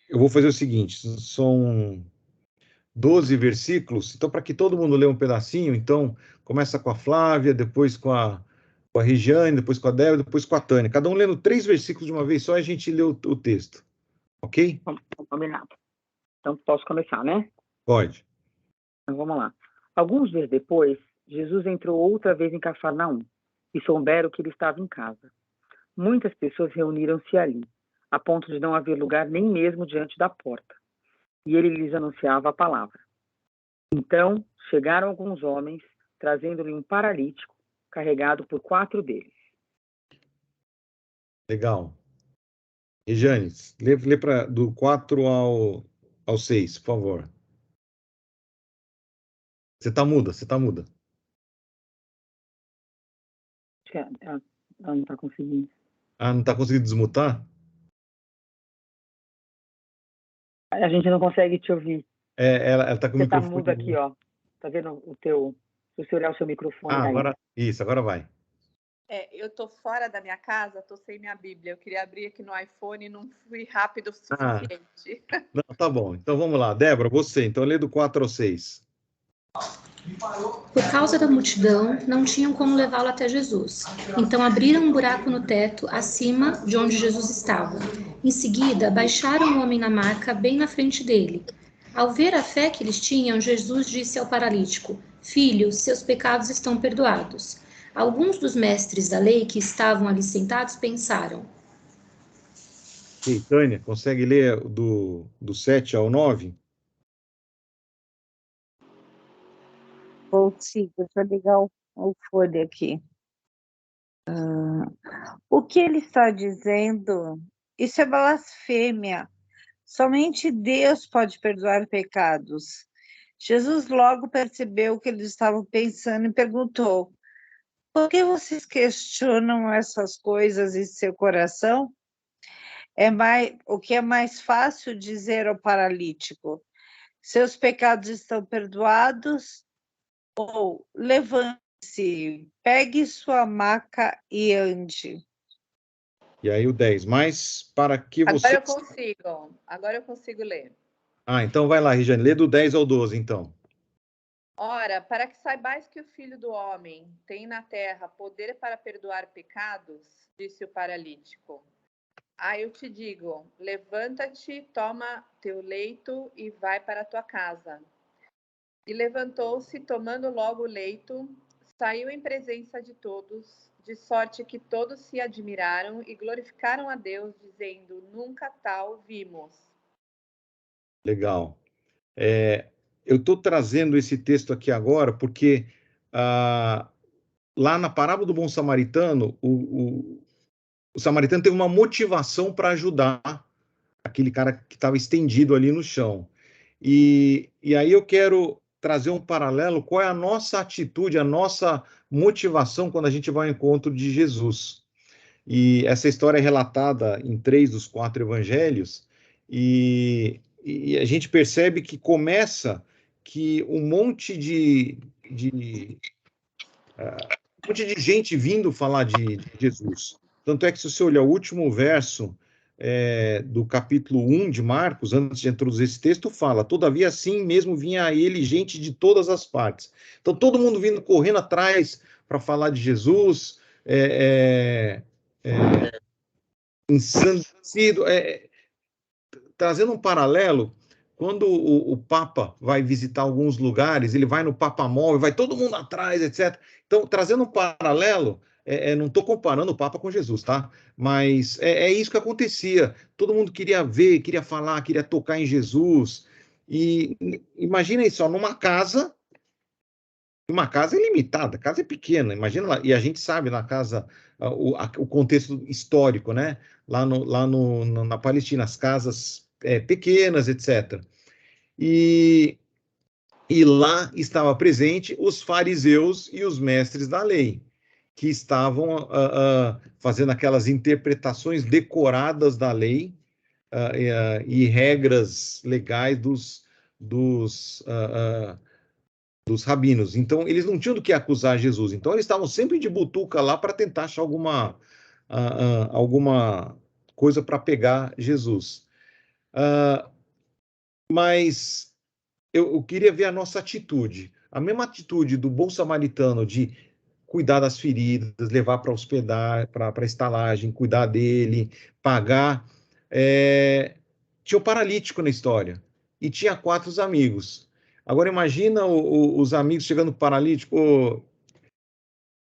eu vou fazer o seguinte, são 12 versículos, então para que todo mundo lê um pedacinho, então começa com a Flávia, depois com a Regiane, depois com a Débora, depois com a Tânia, cada um lendo 3 versículos de uma vez só, a gente lê o texto, ok? Combinado. Então, posso começar, né? Pode. Então, vamos lá. Alguns dias depois, Jesus entrou outra vez em Cafarnaum, e souberam que ele estava em casa. Muitas pessoas reuniram-se ali, a ponto de não haver lugar nem mesmo diante da porta. E ele lhes anunciava a palavra. Então, chegaram alguns homens, trazendo-lhe um paralítico, carregado por 4 deles. Legal. Regiane, lê do 4 ao 6, por favor. Você está muda, você está muda. Ela não está conseguindo. Ah, não está conseguindo desmutar? A gente não consegue te ouvir. Ela está com o Você está microfone. mudo aqui, ó. Tá vendo o teu... Se você olhar o seu microfone aí. Agora vai. Eu tô fora da minha casa, tô sem minha Bíblia. Eu queria abrir aqui no iPhone e não fui rápido o suficiente. Não, tá bom. Então vamos lá. Débora, você. Então lê do 4 ao 6. Por causa da multidão, não tinham como levá-lo até Jesus. Então abriram um buraco no teto, acima de onde Jesus estava. Em seguida, baixaram o homem na maca, bem na frente dele. Ao ver a fé que eles tinham, Jesus disse ao paralítico: Filho, seus pecados estão perdoados. Alguns dos mestres da lei que estavam ali sentados pensaram: E Tânia, consegue ler do 7 ao 9? Consigo, deixa eu ligar o fone aqui. O que ele está dizendo, isso é blasfêmia. Somente Deus pode perdoar pecados. Jesus logo percebeu o que eles estavam pensando e perguntou: por que vocês questionam essas coisas em seu coração? O que é mais fácil dizer ao paralítico: seus pecados estão perdoados? Ou levante-se, pegue sua maca e ande. E aí o 10. Mas para que você... Agora eu consigo ler. Então vai lá, Regiane, lê do 10 ao 12, então. Ora, para que saibais que o Filho do Homem tem na terra poder para perdoar pecados, disse o paralítico. Eu te digo, levanta-te, toma teu leito e vai para a tua casa. E levantou-se, tomando logo o leito, saiu em presença de todos, de sorte que todos se admiraram e glorificaram a Deus, dizendo, nunca tal vimos. Legal. Eu estou trazendo esse texto aqui agora porque lá na parábola do bom samaritano, o samaritano teve uma motivação para ajudar aquele cara que estava estendido ali no chão. E aí eu quero trazer um paralelo, qual é a nossa atitude, a nossa motivação quando a gente vai ao encontro de Jesus. E essa história é relatada em 3 dos 4 evangelhos, e a gente percebe que começa que um monte de gente vindo falar de Jesus. Tanto é que se você olhar o último verso do capítulo 1 de Marcos, antes de introduzir esse texto, fala, todavia assim mesmo vinha a ele gente de todas as partes. Então todo mundo vindo correndo atrás para falar de Jesus, ensandecido, trazendo um paralelo, quando o Papa vai visitar alguns lugares, ele vai no Papa Móvel, vai todo mundo atrás, etc. Então, trazendo um paralelo, não estou comparando o Papa com Jesus, tá? Mas é isso que acontecia. Todo mundo queria ver, queria falar, queria tocar em Jesus. E imagina isso, numa casa é limitada, a casa é pequena, imagina lá, e a gente sabe na casa o contexto histórico, né? Na Palestina, as casas pequenas, etc. E lá estava presente os fariseus e os mestres da lei, que estavam fazendo aquelas interpretações decoradas da lei e regras legais dos rabinos. Então, eles não tinham do que acusar Jesus. Então, eles estavam sempre de butuca lá para tentar achar alguma coisa para pegar Jesus. Mas eu queria ver a nossa atitude. A mesma atitude do bom samaritano de cuidar das feridas, levar para hospedar, para estalagem, cuidar dele, pagar. Tinha o paralítico na história e tinha 4 amigos. Agora imagina os amigos chegando para o paralítico,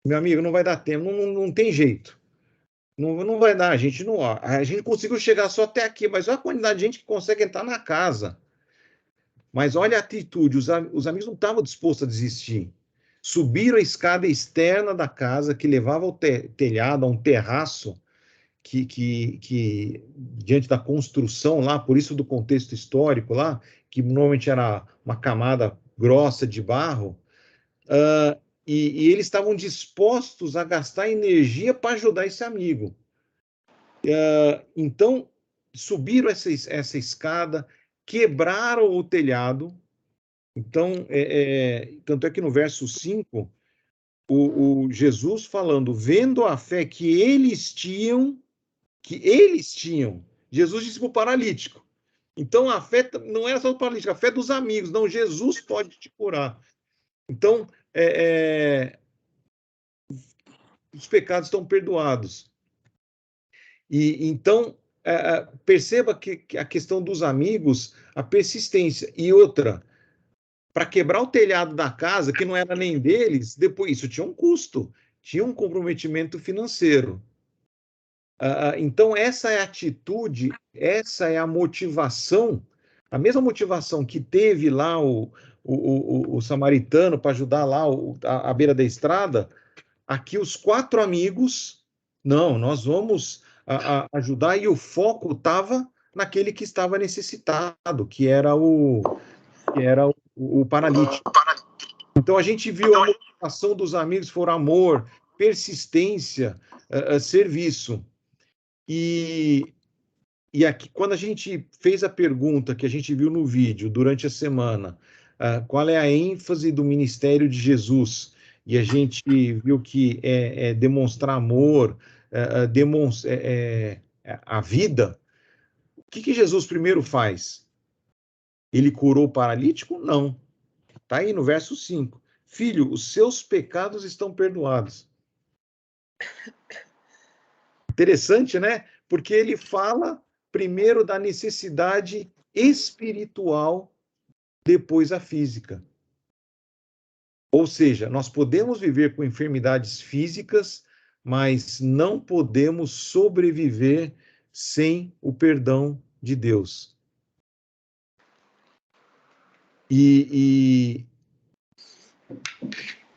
meu amigo, não vai dar tempo, não tem jeito. Não vai dar, a gente conseguiu chegar só até aqui, mas olha a quantidade de gente que consegue entrar na casa. Mas olha a atitude, os amigos não estavam dispostos a desistir. Subiram a escada externa da casa que levava ao telhado, a um terraço, que diante da construção lá, por isso do contexto histórico lá, que normalmente era uma camada grossa de barro, e eles estavam dispostos a gastar energia para ajudar esse amigo. Então, subiram essa escada, quebraram o telhado. Então, tanto é que no verso 5, o Jesus falando, vendo a fé que eles tinham, Jesus disse para o paralítico. Então, a fé não era só do paralítico, a fé dos amigos. Não, Jesus pode te curar. Então, os pecados estão perdoados. E então, perceba que a questão dos amigos, a persistência. E outra, para quebrar o telhado da casa, que não era nem deles, depois isso tinha um custo, tinha um comprometimento financeiro. Então, essa é a atitude, essa é a motivação, a mesma motivação que teve lá o samaritano para ajudar lá à beira da estrada, aqui os 4 amigos, não, nós vamos ajudar, e o foco estava naquele que estava necessitado, que era o paralítico. Então, a gente viu a motivação dos amigos, for amor, persistência, serviço. E aqui, quando a gente fez a pergunta que a gente viu no vídeo durante a semana, qual é a ênfase do ministério de Jesus? E a gente viu que é demonstrar amor, a vida, o que Jesus primeiro faz? Ele curou o paralítico? Não. Está aí no verso 5. Filho, os seus pecados estão perdoados. Interessante, né? Porque ele fala primeiro da necessidade espiritual, depois a física. Ou seja, nós podemos viver com enfermidades físicas, mas não podemos sobreviver sem o perdão de Deus. E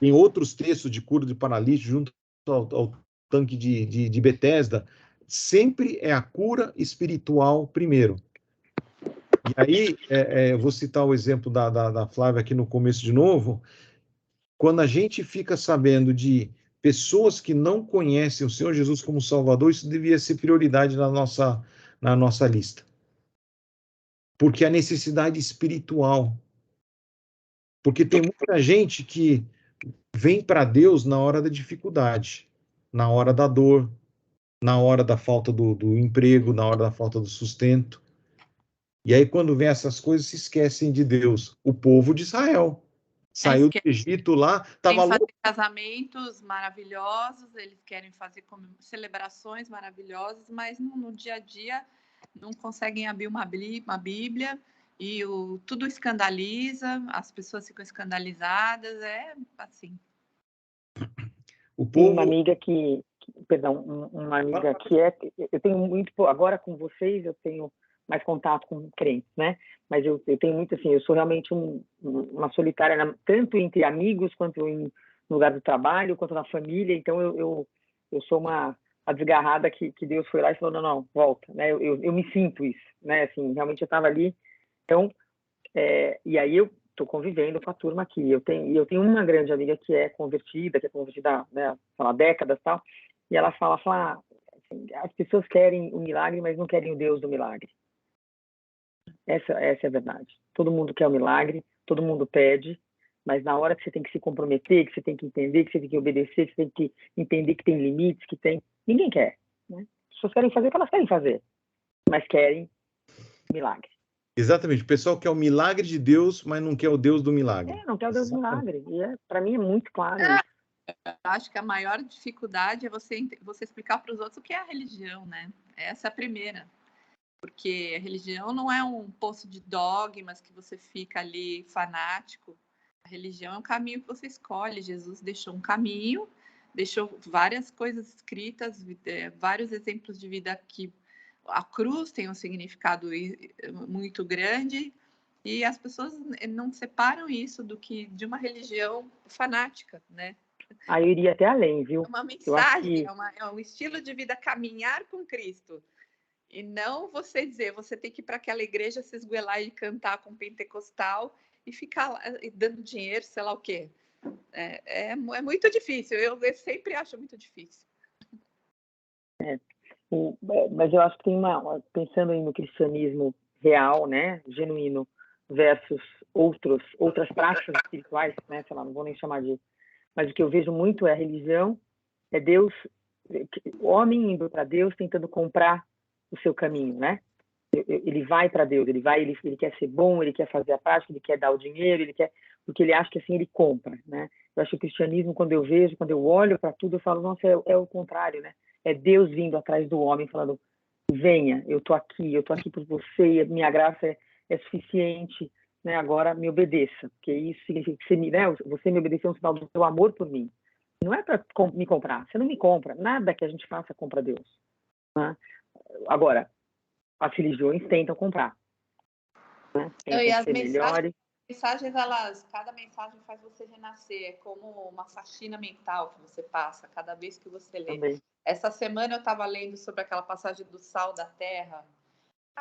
em outros textos de cura de paralítico, junto ao tanque de Betesda, sempre é a cura espiritual primeiro. E aí, eu vou citar o exemplo da Flávia aqui no começo de novo. Quando a gente fica sabendo de pessoas que não conhecem o Senhor Jesus como Salvador, isso devia ser prioridade na nossa lista. Porque a necessidade espiritual. Porque tem muita gente que vem para Deus na hora da dificuldade, na hora da dor, na hora da falta do emprego, na hora da falta do sustento. E aí, quando vem essas coisas, se esquecem de Deus. O povo de Israel saiu do Egito lá, estava louco. Casamentos maravilhosos, eles querem fazer celebrações maravilhosas, mas no dia a dia não conseguem abrir uma Bíblia e tudo escandaliza, as pessoas ficam escandalizadas, é assim. O povo... Uma amiga uma amiga que eu tenho muito, agora com vocês eu tenho mais contato com crentes, né? Mas eu tenho muito assim, eu sou realmente uma solitária, tanto entre amigos, quanto no lugar do trabalho, quanto na família. Então eu sou a desgarrada que Deus foi lá e falou, não, volta, né? Eu me sinto isso, né? Assim, realmente eu estava ali. Então, e aí eu estou convivendo com a turma aqui. Eu tenho uma grande amiga que é convertida, né, há décadas e tal, e ela fala assim, as pessoas querem o milagre, mas não querem o Deus do milagre. Essa é a verdade. Todo mundo quer o milagre, todo mundo pede, mas na hora que você tem que se comprometer, que você tem que entender, que você tem que obedecer, que você tem que entender que tem limites, ninguém quer. Né? As pessoas querem fazer o que elas querem fazer, mas querem milagre. Exatamente. O pessoal quer o milagre de Deus, mas não quer o Deus do milagre. Não quer o Deus do milagre. E para mim é muito claro isso. Acho que a maior dificuldade é você explicar para os outros o que é a religião, né? Essa é a primeira. Porque a religião não é um poço de dogmas que você fica ali fanático. A religião é um caminho que você escolhe. Jesus deixou um caminho, deixou várias coisas escritas, vários exemplos de vida que a cruz tem um significado muito grande e as pessoas não separam isso de uma religião fanática, né? Eu iria até além, viu? É uma mensagem, é um estilo de vida, caminhar com Cristo. E não você dizer, você tem que ir para aquela igreja se esguelar e cantar com pentecostal e ficar lá, dando dinheiro, sei lá o quê. É muito difícil, eu sempre acho muito difícil. Mas eu acho que tem pensando aí no cristianismo real, né, genuíno, versus outras práticas espirituais, né, sei lá, não vou nem chamar de... Mas o que eu vejo muito é a religião, é Deus, o homem indo para Deus tentando comprar o seu caminho, né? Ele vai para Deus, ele quer ser bom, ele quer fazer a prática, ele quer dar o dinheiro, porque ele acha que assim ele compra, né? Eu acho que o cristianismo, quando eu olho para tudo, eu falo, nossa, é o contrário, né? É Deus vindo atrás do homem, falando, venha, eu tô aqui por você, minha graça é suficiente, né? Agora me obedeça, porque isso significa que você me obedecer é um sinal do seu amor por mim. Não é para me comprar, você não me compra, nada que a gente faça compra Deus, né? Agora, as religiões tentam comprar, né? E as mensagens, cada mensagem faz você renascer, é como uma faxina mental que você passa cada vez que você lê. Também. Essa semana eu estava lendo sobre aquela passagem do sal da terra.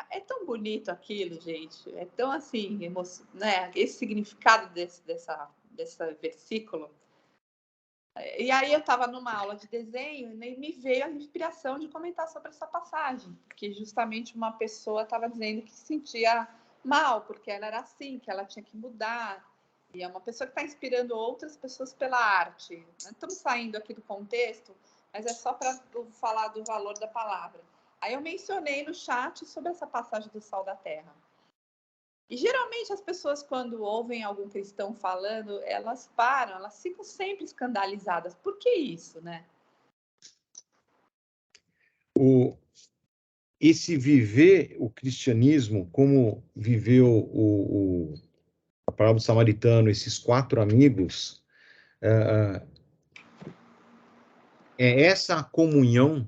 É tão bonito aquilo, gente. É tão assim, né? Esse significado desse versículo. E aí eu estava numa aula de desenho e me veio a inspiração de comentar sobre essa passagem, que justamente uma pessoa estava dizendo que se sentia mal, porque ela era assim, que ela tinha que mudar. E é uma pessoa que está inspirando outras pessoas pela arte. Estamos saindo aqui do contexto, mas é só para falar do valor da palavra. Aí eu mencionei no chat sobre essa passagem do sal da terra. E geralmente as pessoas, quando ouvem algum cristão falando, elas param, elas ficam sempre escandalizadas. Por que isso, né? Esse viver o cristianismo, como viveu a parábola do samaritano, esses 4 amigos, é essa comunhão.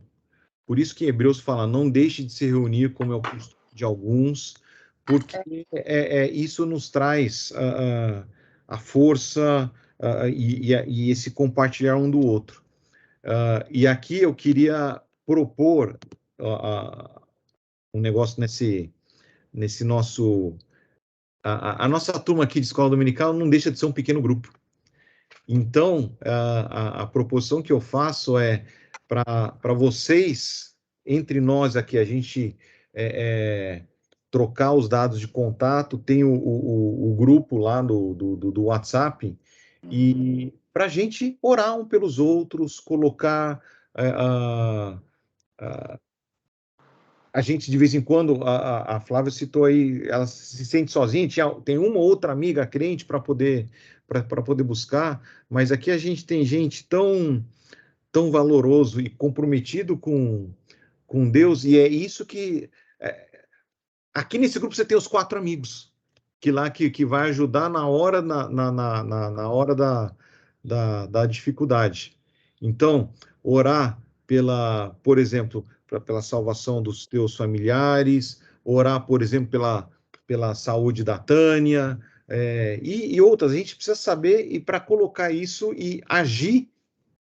Por isso que Hebreus fala, não deixe de se reunir, como é o costume de alguns, porque isso nos traz a força e esse compartilhar um do outro. E aqui eu queria propor um negócio nesse nosso... A nossa turma aqui de escola dominical não deixa de ser um pequeno grupo. Então, a proposição que eu faço é para vocês, entre nós aqui, a gente trocar os dados de contato, tem o grupo lá do WhatsApp, e para a gente orar um pelos outros, colocar a gente, de vez em quando, a Flávia citou aí, ela se sente sozinha, tem uma ou outra amiga crente para poder buscar, mas aqui a gente tem gente tão valoroso e comprometido com Deus, e é isso que... aqui nesse grupo você tem os 4 amigos, que vai ajudar na hora, na hora da dificuldade. Então, orar por exemplo, pela salvação dos teus familiares, orar, por exemplo, pela saúde da Tânia, e outras. A gente precisa saber, e para colocar isso e agir,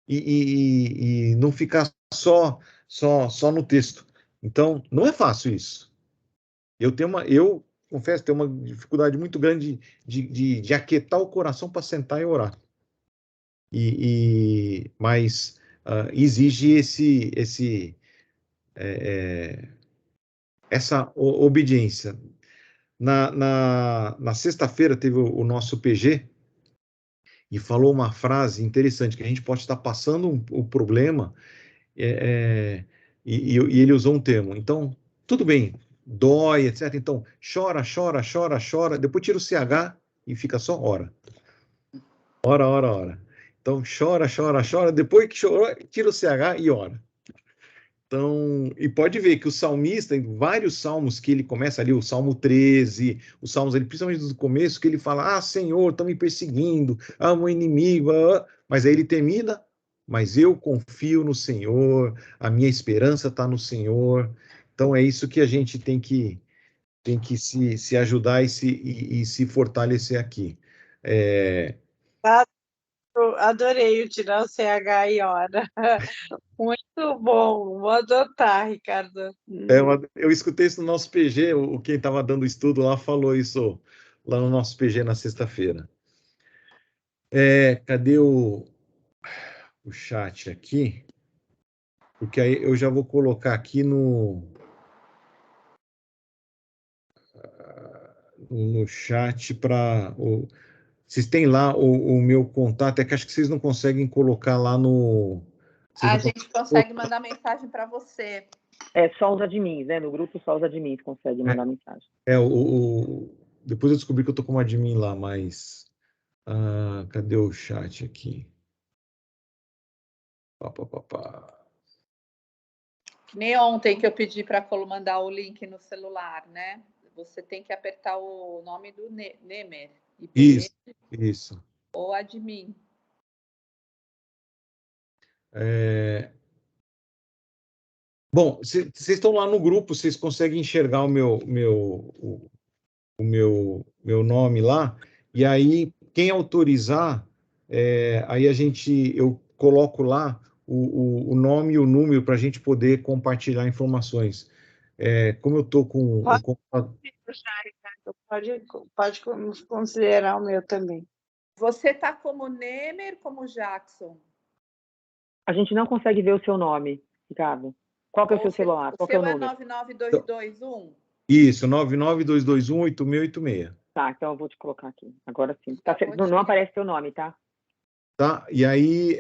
e não ficar só no texto. Então, não é fácil isso. Eu confesso, tenho uma dificuldade muito grande de aquietar o coração para sentar e orar. Mas exige essa obediência. Na sexta-feira teve o nosso PG e falou uma frase interessante, que a gente pode estar passando um problema, e ele usou um termo. Então, tudo bem, dói, etc. Então, chora, chora, chora, chora, depois tira o CH e fica só ora. Ora, ora, ora. Então, chora, chora, chora, depois que chorou, tira o CH e ora. Então, e pode ver que o salmista, em vários salmos que ele começa ali, o Salmo 13, os salmos ali, principalmente do começo, que ele fala, Senhor, estão me perseguindo, meu inimigo, mas aí ele termina, mas eu confio no Senhor, a minha esperança está no Senhor. Então, é isso que a gente tem que se ajudar e se fortalecer aqui. Adorei o tirar o CH e hora. Muito bom, vou adotar, Ricardo. Eu escutei isso no nosso PG, quem estava dando estudo lá falou isso lá no nosso PG na sexta-feira. Cadê o chat aqui? Porque aí eu já vou colocar aqui no chat para... Vocês têm lá o meu contato, é que acho que vocês não conseguem colocar lá no... A gente consegue mandar mensagem para você. Só os admins, né? No grupo, só os admins conseguem mandar mensagem. Depois eu descobri que eu tô como admin lá, mas... cadê o chat aqui? Nem ontem que eu pedi para mandar o link no celular, né? Você tem que apertar o nome do Nemer. Isso. Ou admin. Bom, vocês estão lá no grupo, vocês conseguem enxergar o meu nome lá, e aí quem autorizar, aí eu coloco lá o nome e o número para a gente poder compartilhar informações. Como eu estou com... Pode considerar o meu também. Você está como Nemer, como Jackson? A gente não consegue ver o seu nome, Ricardo. Qual que é o seu celular? Qual que é o número? 99221? Isso, 992218686. Tá, então eu vou te colocar aqui. Agora sim. Não aparece seu nome, tá? Tá, e aí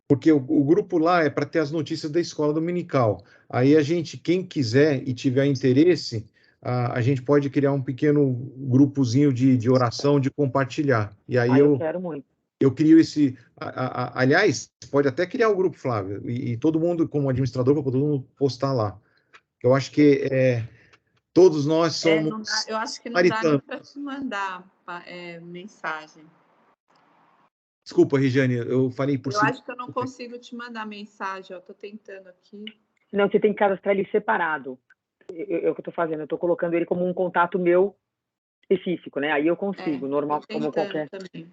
Porque o grupo lá é para ter as notícias da escola dominical. Aí a gente, quem quiser e tiver interesse, a gente pode criar um pequeno grupozinho de oração, de compartilhar. E aí Eu quero muito. eu crio esse. Aliás, pode até criar o grupo, Flávio, e todo mundo, como administrador, para todo mundo postar lá. Eu acho que todos nós somos. Eu acho que não dá nem para te mandar mensagem. Desculpa, Regiane, eu falei por cima. Eu acho que eu não consigo te mandar mensagem, eu estou tentando aqui. Não, você tem que cadastrar ele separado. É o que eu estou fazendo, eu estou colocando ele como um contato meu específico, né? Aí eu consigo, normal, como qualquer. Também.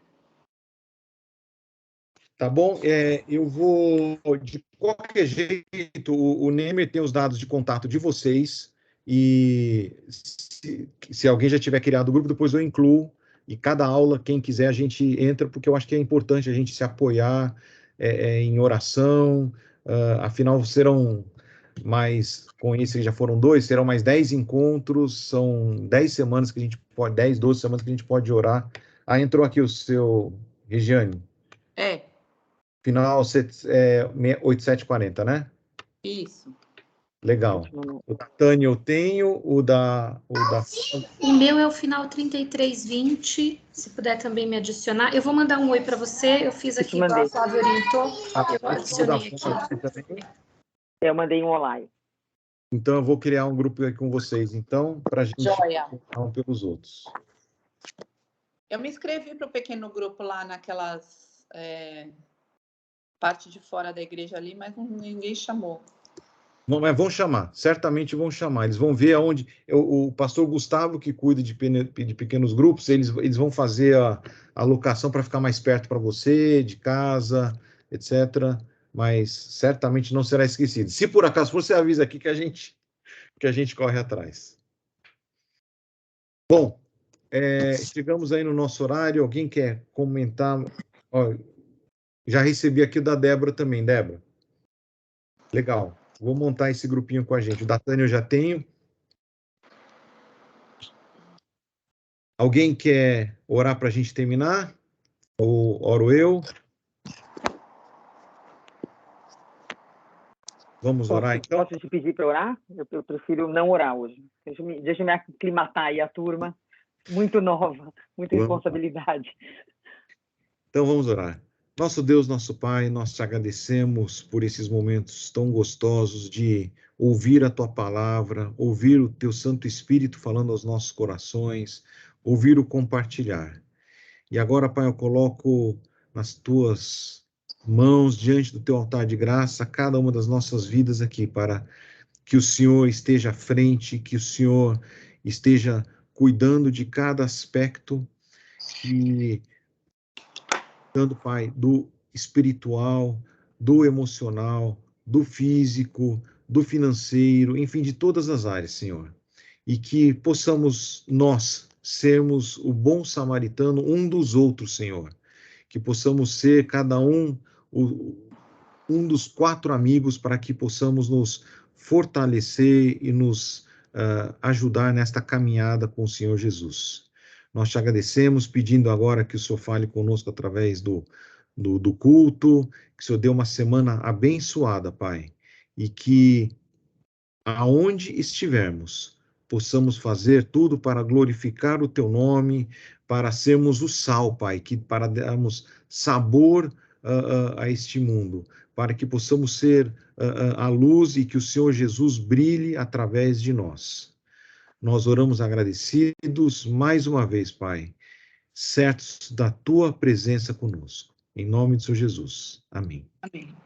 Tá bom? Eu vou, de qualquer jeito, o Nemer tem os dados de contato de vocês, e se alguém já tiver criado o grupo, depois eu incluo, e cada aula, quem quiser, a gente entra, porque eu acho que é importante a gente se apoiar em oração, afinal serão mais, com isso já foram 2, serão mais 10 encontros, são 10 semanas que a gente pode, 10, 12 semanas que a gente pode orar. Entrou aqui o seu, Regiane? Final 8740, né? Isso. Legal. O da Tânia eu tenho, o da... O meu é o final 3320, se puder também me adicionar. Eu vou mandar um oi para você, eu fiz aqui, igual a Flávia orientou, eu adicionei aqui. Eu mandei um olá. Então, eu vou criar um grupo aqui com vocês, então, para a gente um pelos outros. Eu me inscrevi para o pequeno grupo lá naquelas... parte de fora da igreja ali, mas ninguém chamou. Mas vão chamar, certamente vão chamar. Eles vão ver aonde... O pastor Gustavo, que cuida de pequenos grupos, eles vão fazer a alocação para ficar mais perto para você, de casa, etc. Mas certamente não será esquecido. Se por acaso for, você avisa aqui que a gente corre atrás. Bom, chegamos aí no nosso horário. Alguém quer comentar? Já recebi aqui o da Débora também, Débora. Legal. Vou montar esse grupinho com a gente. O da Tânia eu já tenho. Alguém quer orar para a gente terminar? Ou oro eu? Vamos orar, então? Posso te pedir para orar? Eu prefiro não orar hoje. Deixa eu me aclimatar aí a turma. Muito nova, muita responsabilidade. Então vamos orar. Nosso Deus, nosso Pai, nós te agradecemos por esses momentos tão gostosos de ouvir a Tua palavra, ouvir o Teu Santo Espírito falando aos nossos corações, ouvir o compartilhar. E agora, Pai, eu coloco nas Tuas mãos, diante do Teu altar de graça, cada uma das nossas vidas aqui, para que o Senhor esteja à frente, que o Senhor esteja cuidando de cada aspecto e dando, Pai, do espiritual, do emocional, do físico, do financeiro, enfim, de todas as áreas, Senhor. E que possamos nós sermos o bom samaritano um dos outros, Senhor. Que possamos ser cada um dos 4 amigos para que possamos nos fortalecer e nos ajudar nesta caminhada com o Senhor Jesus. Nós te agradecemos, pedindo agora que o Senhor fale conosco através do culto, que o Senhor dê uma semana abençoada, Pai, e que aonde estivermos, possamos fazer tudo para glorificar o Teu nome, para sermos o sal, Pai, para darmos sabor a este mundo, para que possamos ser a luz e que o Senhor Jesus brilhe através de nós. Nós oramos agradecidos mais uma vez, Pai, certos da Tua presença conosco. Em nome de Senhor Jesus. Amém. Amém.